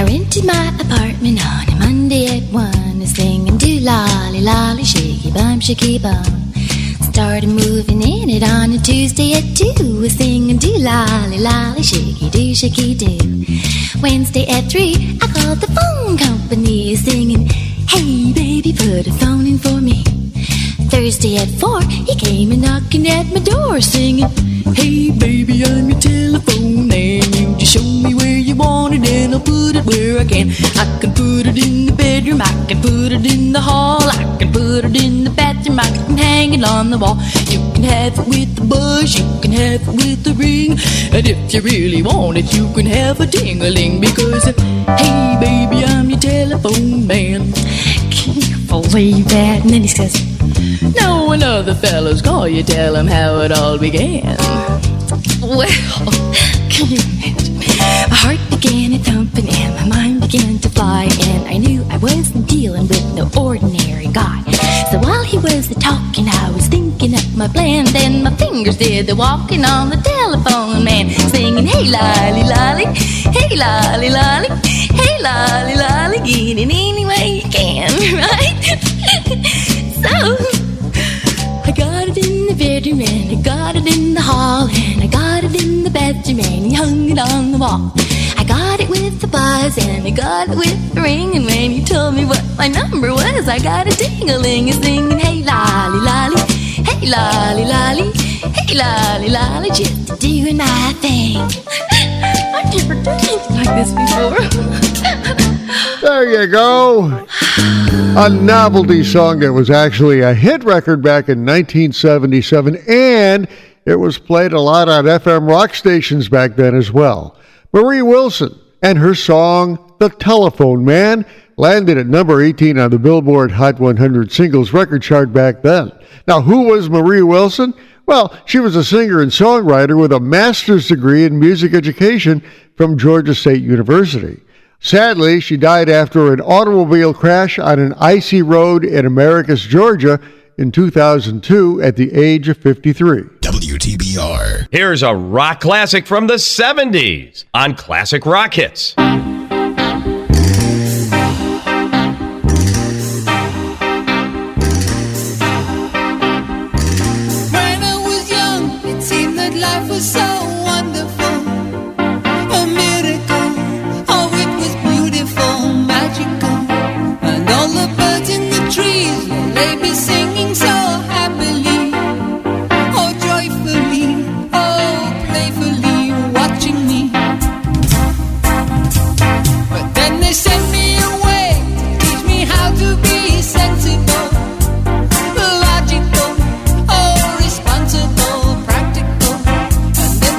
rented my apartment on a Monday at 1, singing do lolly lolly shaky bum. Started moving in it on a Tuesday at 2, singing do lolly lolly shaky do. Wednesday at 3, I called the phone company singing, hey baby, put a phone in for me. Thursday at 4, he came and knocking at my door singing, hey baby, I'm your telephone man. You just show me where you want it and I'll put it where I can. I can put it in the bedroom, I can put it in the hall, I can put it in the bathroom, I can hang it on the wall. You can have it with the buzz, you can have it with the ring, and if you really want it, you can have a ding-a-ling, because hey baby, I'm your telephone man. Can you believe that? And then he says, no, when other fellows call you, tell them how it all began. Well, can you imagine? My heart began a thumping and my mind began to fly, and I knew I wasn't dealing with no ordinary guy. So while he was talking, I was thinking up my plan. Then my fingers did the walking on the telephone man, singing, hey lolly lolly, hey lolly lolly, hey lolly lolly, get it any way you can, right? So I got it in the bedroom and I got it in the hall and I got it in the bathroom and he hung it on the wall. I got it with the buzz and I got it with the ring, and when you told me what my number was, I got a ding-a-ling singing, hey lolly lolly, hey lolly lolly, hey lolly lolly, just doing my thing. I've never done anything like this before. There you go. A novelty song that was actually a hit record back in 1977, and it was played a lot on FM rock stations back then as well. Marie Wilson and her song The Telephone Man landed at number 18 on the Billboard Hot 100 Singles Record Chart back then. Now, who was Marie Wilson? Well, she was a singer and songwriter with a master's degree in music education from Georgia State University. Sadly, she died after an automobile crash on an icy road in Americus, Georgia in 2002 at the age of 53. WTBR. Here's a rock classic from the 70s on Classic Rock Hits. When I was young, it seemed that life was so wonderful, a miracle. Oh, it was beautiful, magical, and all the birds in the trees, they be singing so happily, oh joyfully, oh playfully, watching me. But then they sent me away to teach me how to be sensible, logical, oh responsible, practical. And then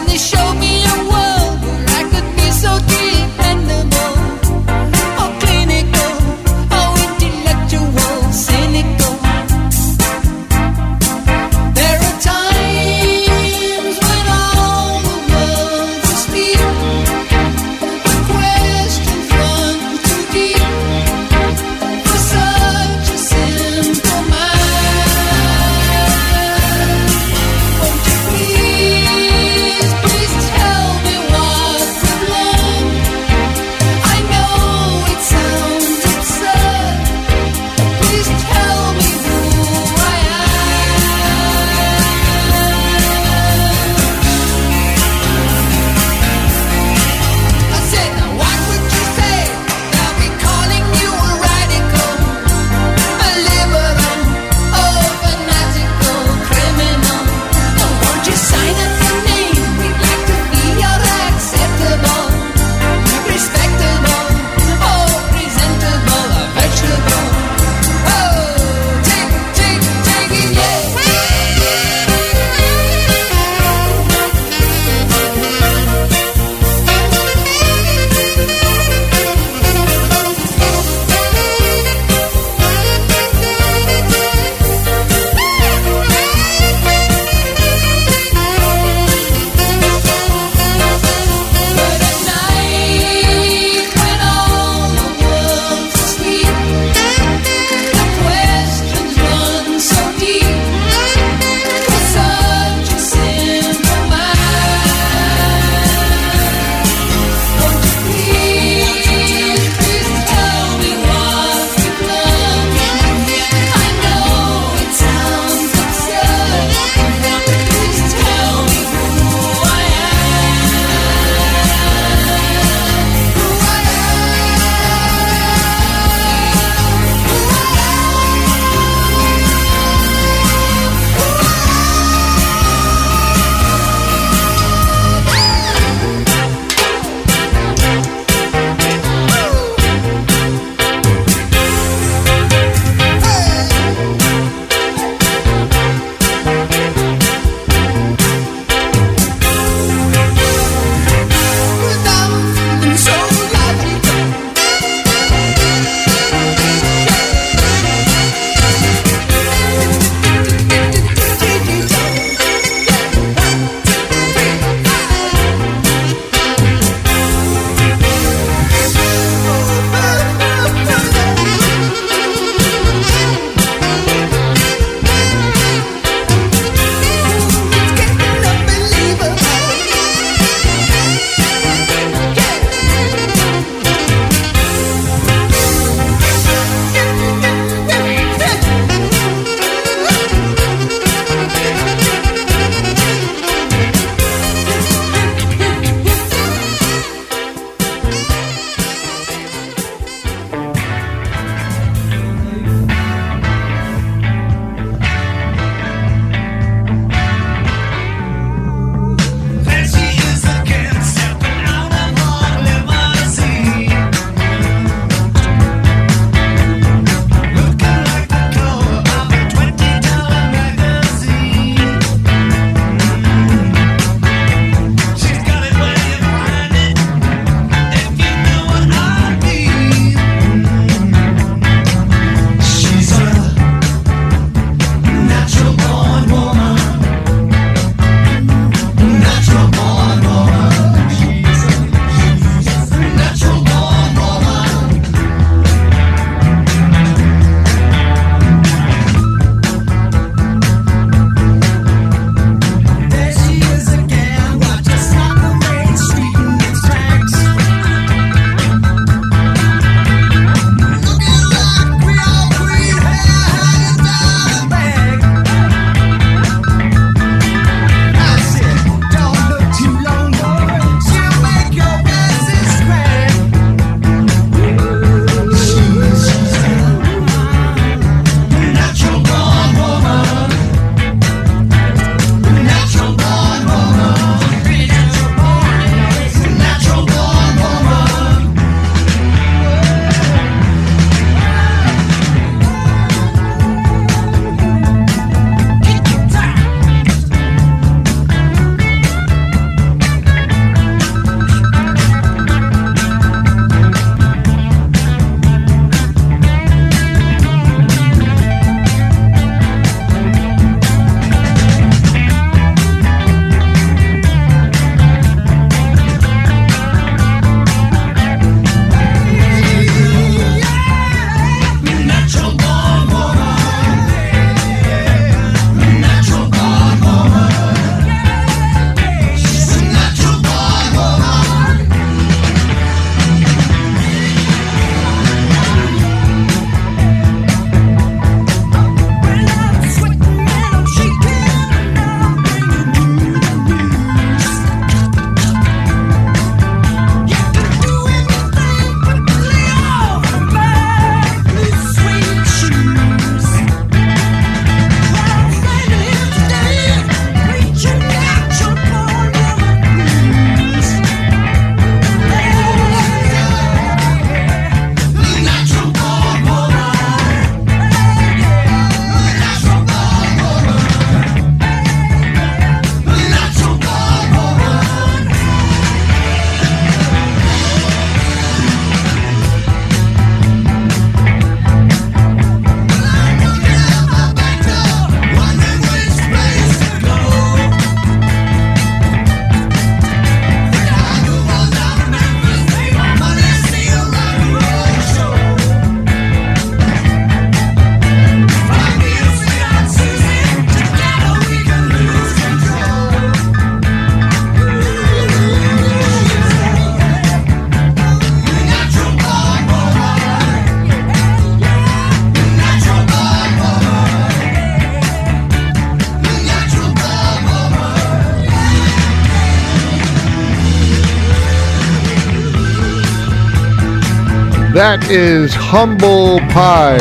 That is Humble Pie.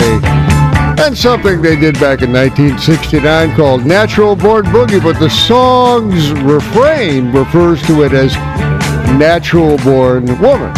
And something they did back in 1969 called Natural Born Boogie, but the song's refrain refers to it as Natural Born Woman.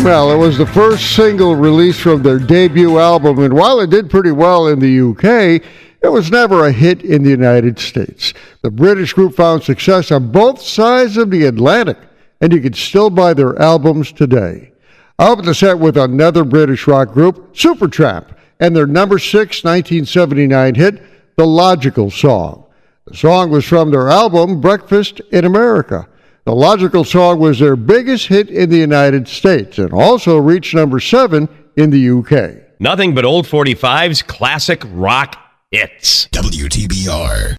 Well, it was the first single released from their debut album, and while it did pretty well in the UK, it was never a hit in the United States. The British group found success on both sides of the Atlantic, and you can still buy their albums today. I opened the set with another British rock group, Supertramp, and their number 6 1979 hit, The Logical Song. The song was from their album, Breakfast in America. The Logical Song was their biggest hit in the United States and also reached number 7 in the UK. Nothing but old 45's classic rock hits. WTBR.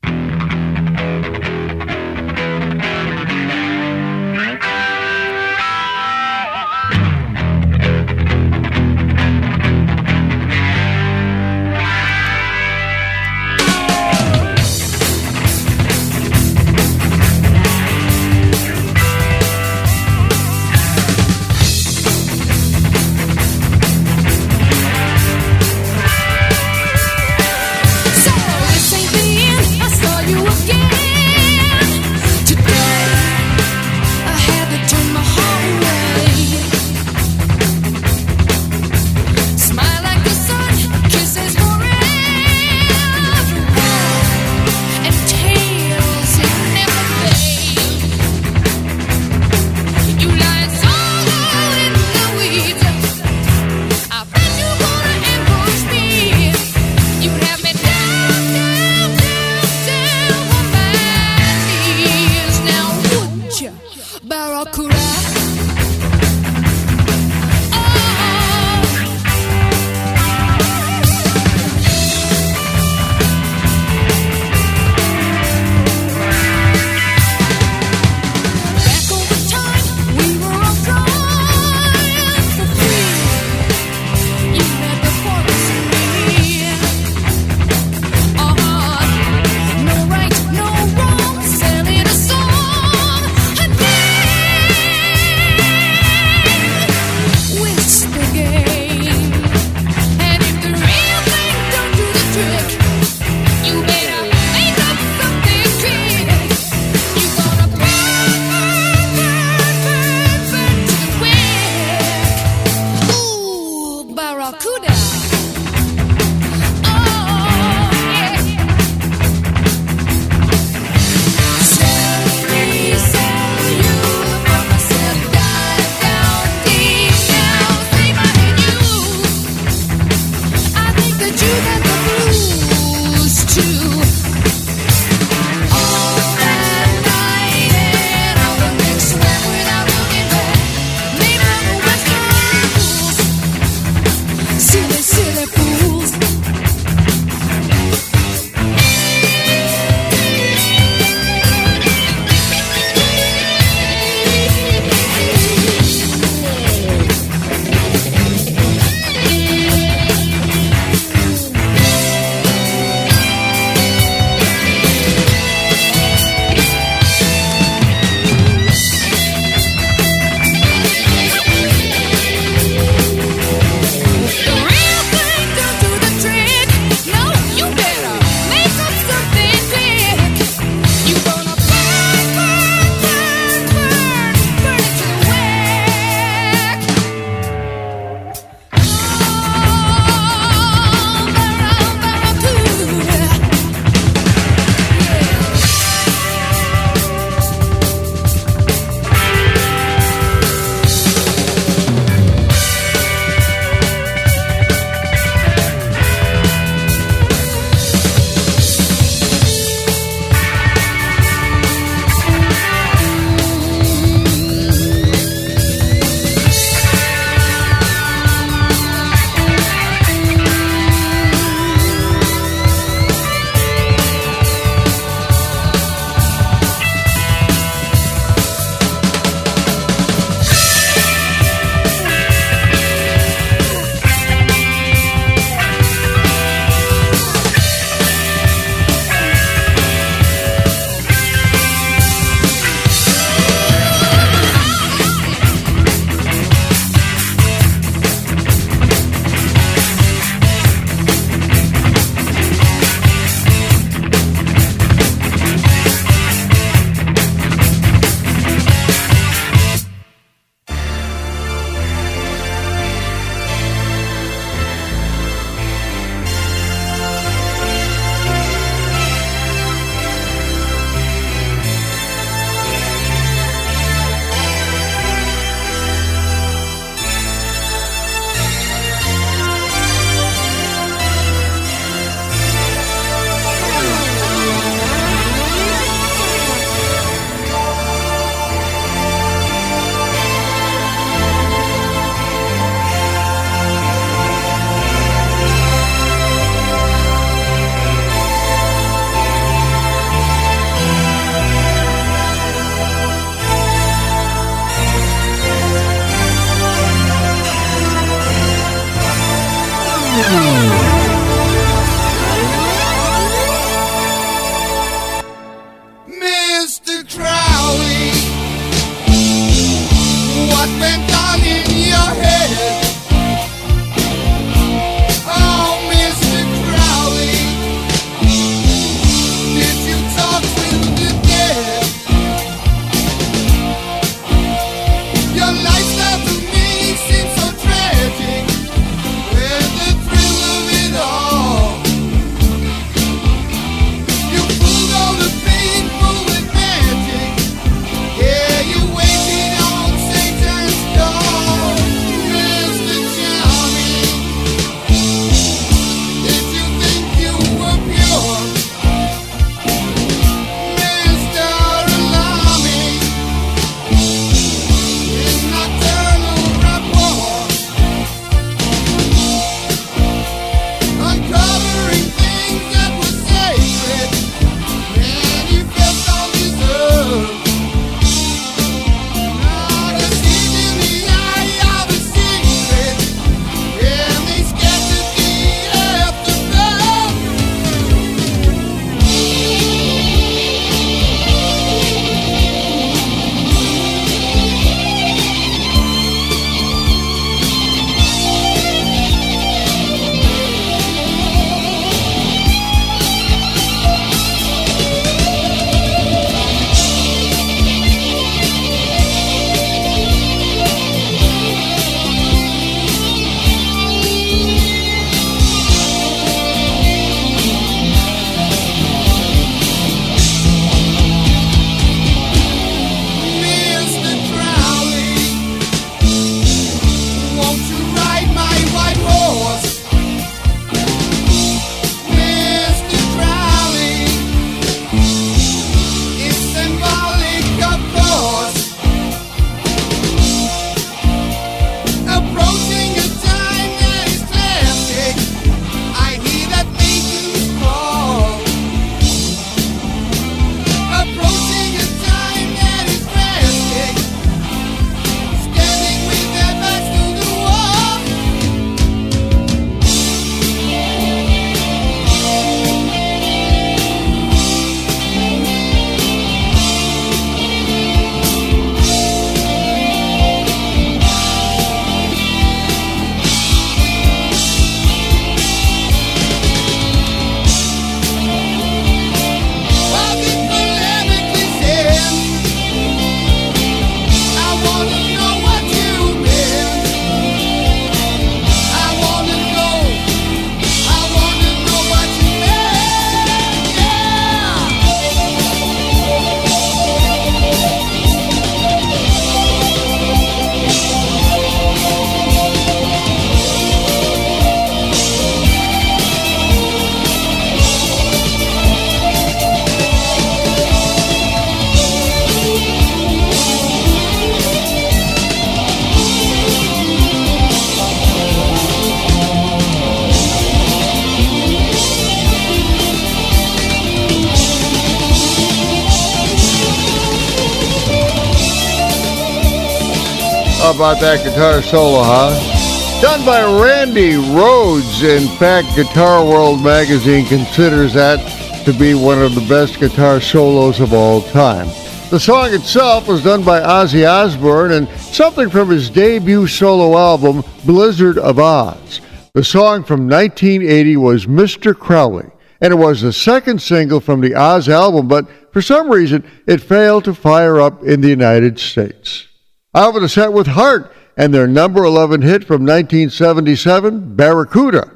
How about that guitar solo, huh? Done by Randy Rhoads. In fact, Guitar World magazine considers that to be one of the best guitar solos of all time. The song itself was done by Ozzy Osbourne and something from his debut solo album, Blizzard of Oz. The song from 1980 was Mr. Crowley, and it was the second single from the Oz album, but for some reason, it failed to fire up in the United States. Out of a set with Heart and their number 11 hit from 1977, Barracuda.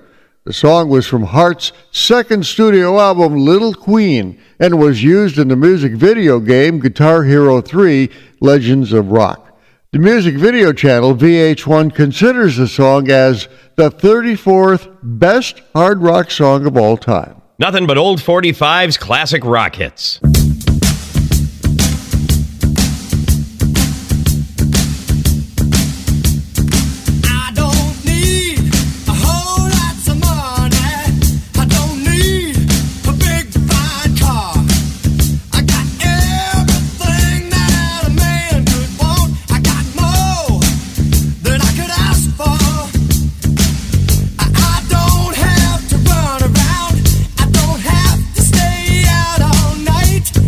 The song was from Heart's second studio album, Little Queen, and was used in the music video game Guitar Hero 3, Legends of Rock. The music video channel VH1 considers the song as the 34th best hard rock song of all time. Nothing but old 45's classic rock hits. Night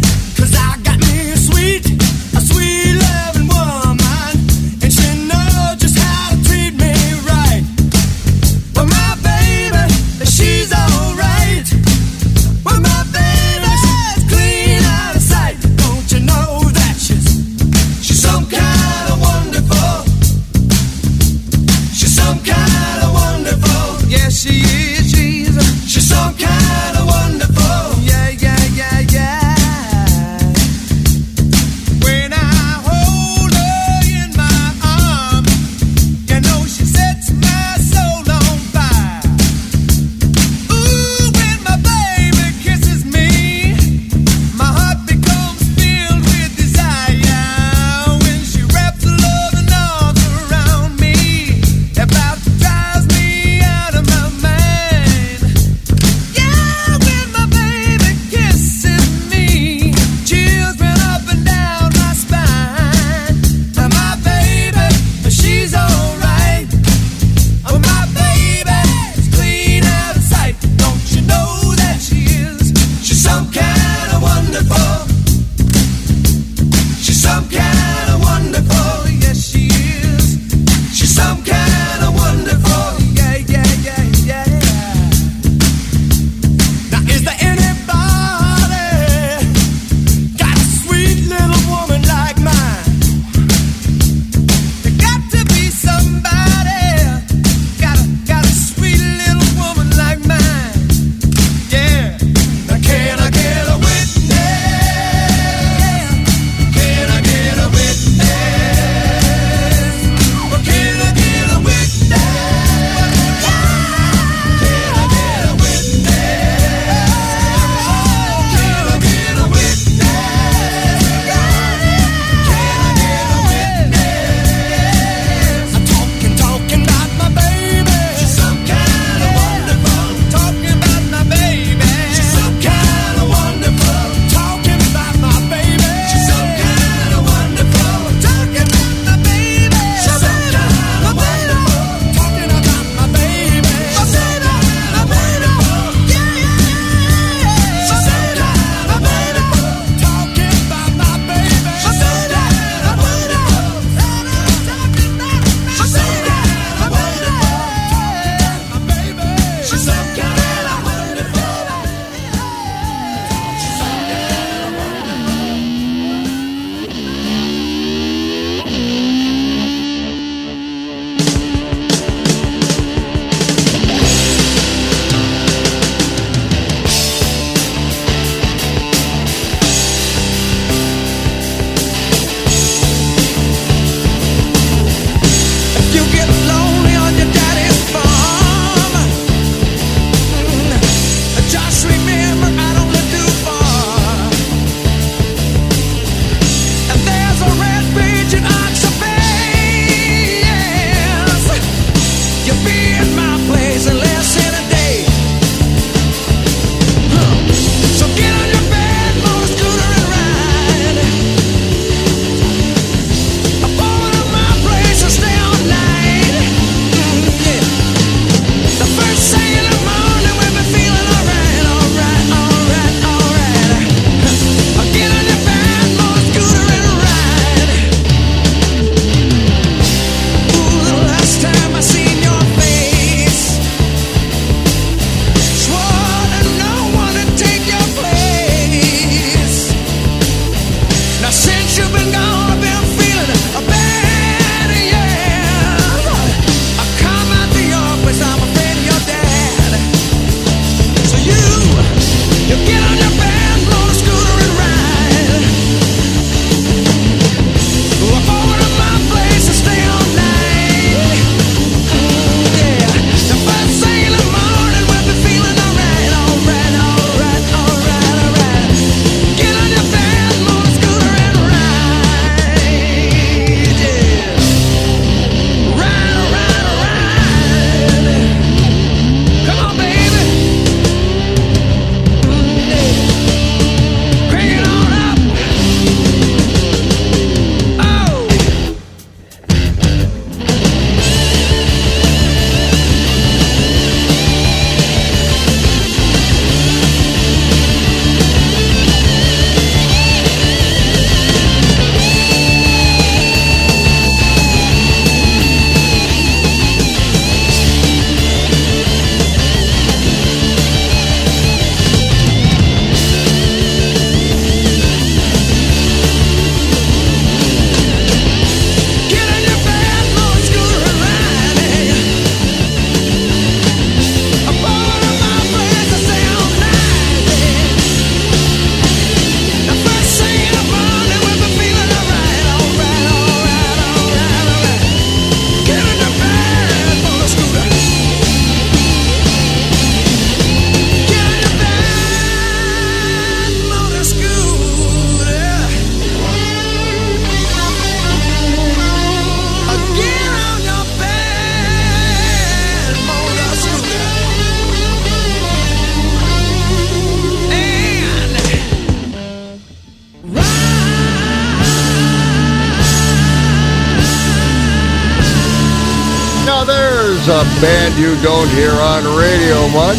Now there's a band you don't hear on radio much.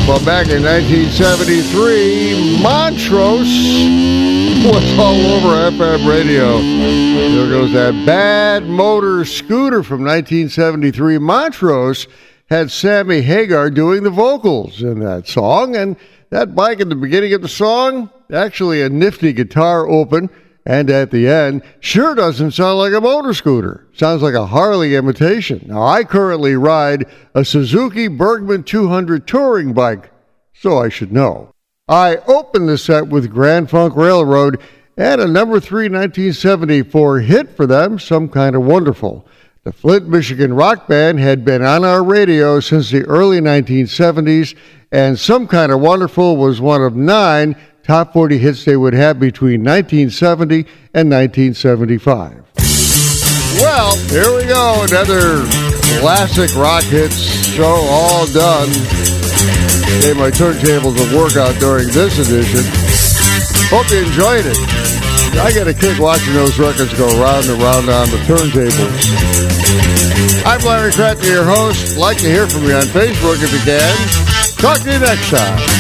Well, back in 1973, Montrose was all over FM radio. There goes that Bad Motor Scooter from 1973. Montrose had Sammy Hagar doing the vocals in that song, and that bike at the beginning of the song, actually a nifty guitar open, and at the end, sure doesn't sound like a motor scooter. Sounds like a Harley imitation. Now, I currently ride a Suzuki Bergman 200 touring bike, so I should know. I opened the set with Grand Funk Railroad and a number 3 1974 hit for them, Some Kind of Wonderful. The Flint, Michigan rock band had been on our radio since the early 1970s, and Some Kind of Wonderful was one of 9 top 40 hits they would have between 1970 and 1975. Well, here we go, another classic rock hits show all done. Gave my turntables a workout during this edition. Hope you enjoyed it. I get a kick watching those records go round and round on the turntables. I'm Larry Kratka, your host. Like to hear from you on Facebook if you can. Talk to you next time.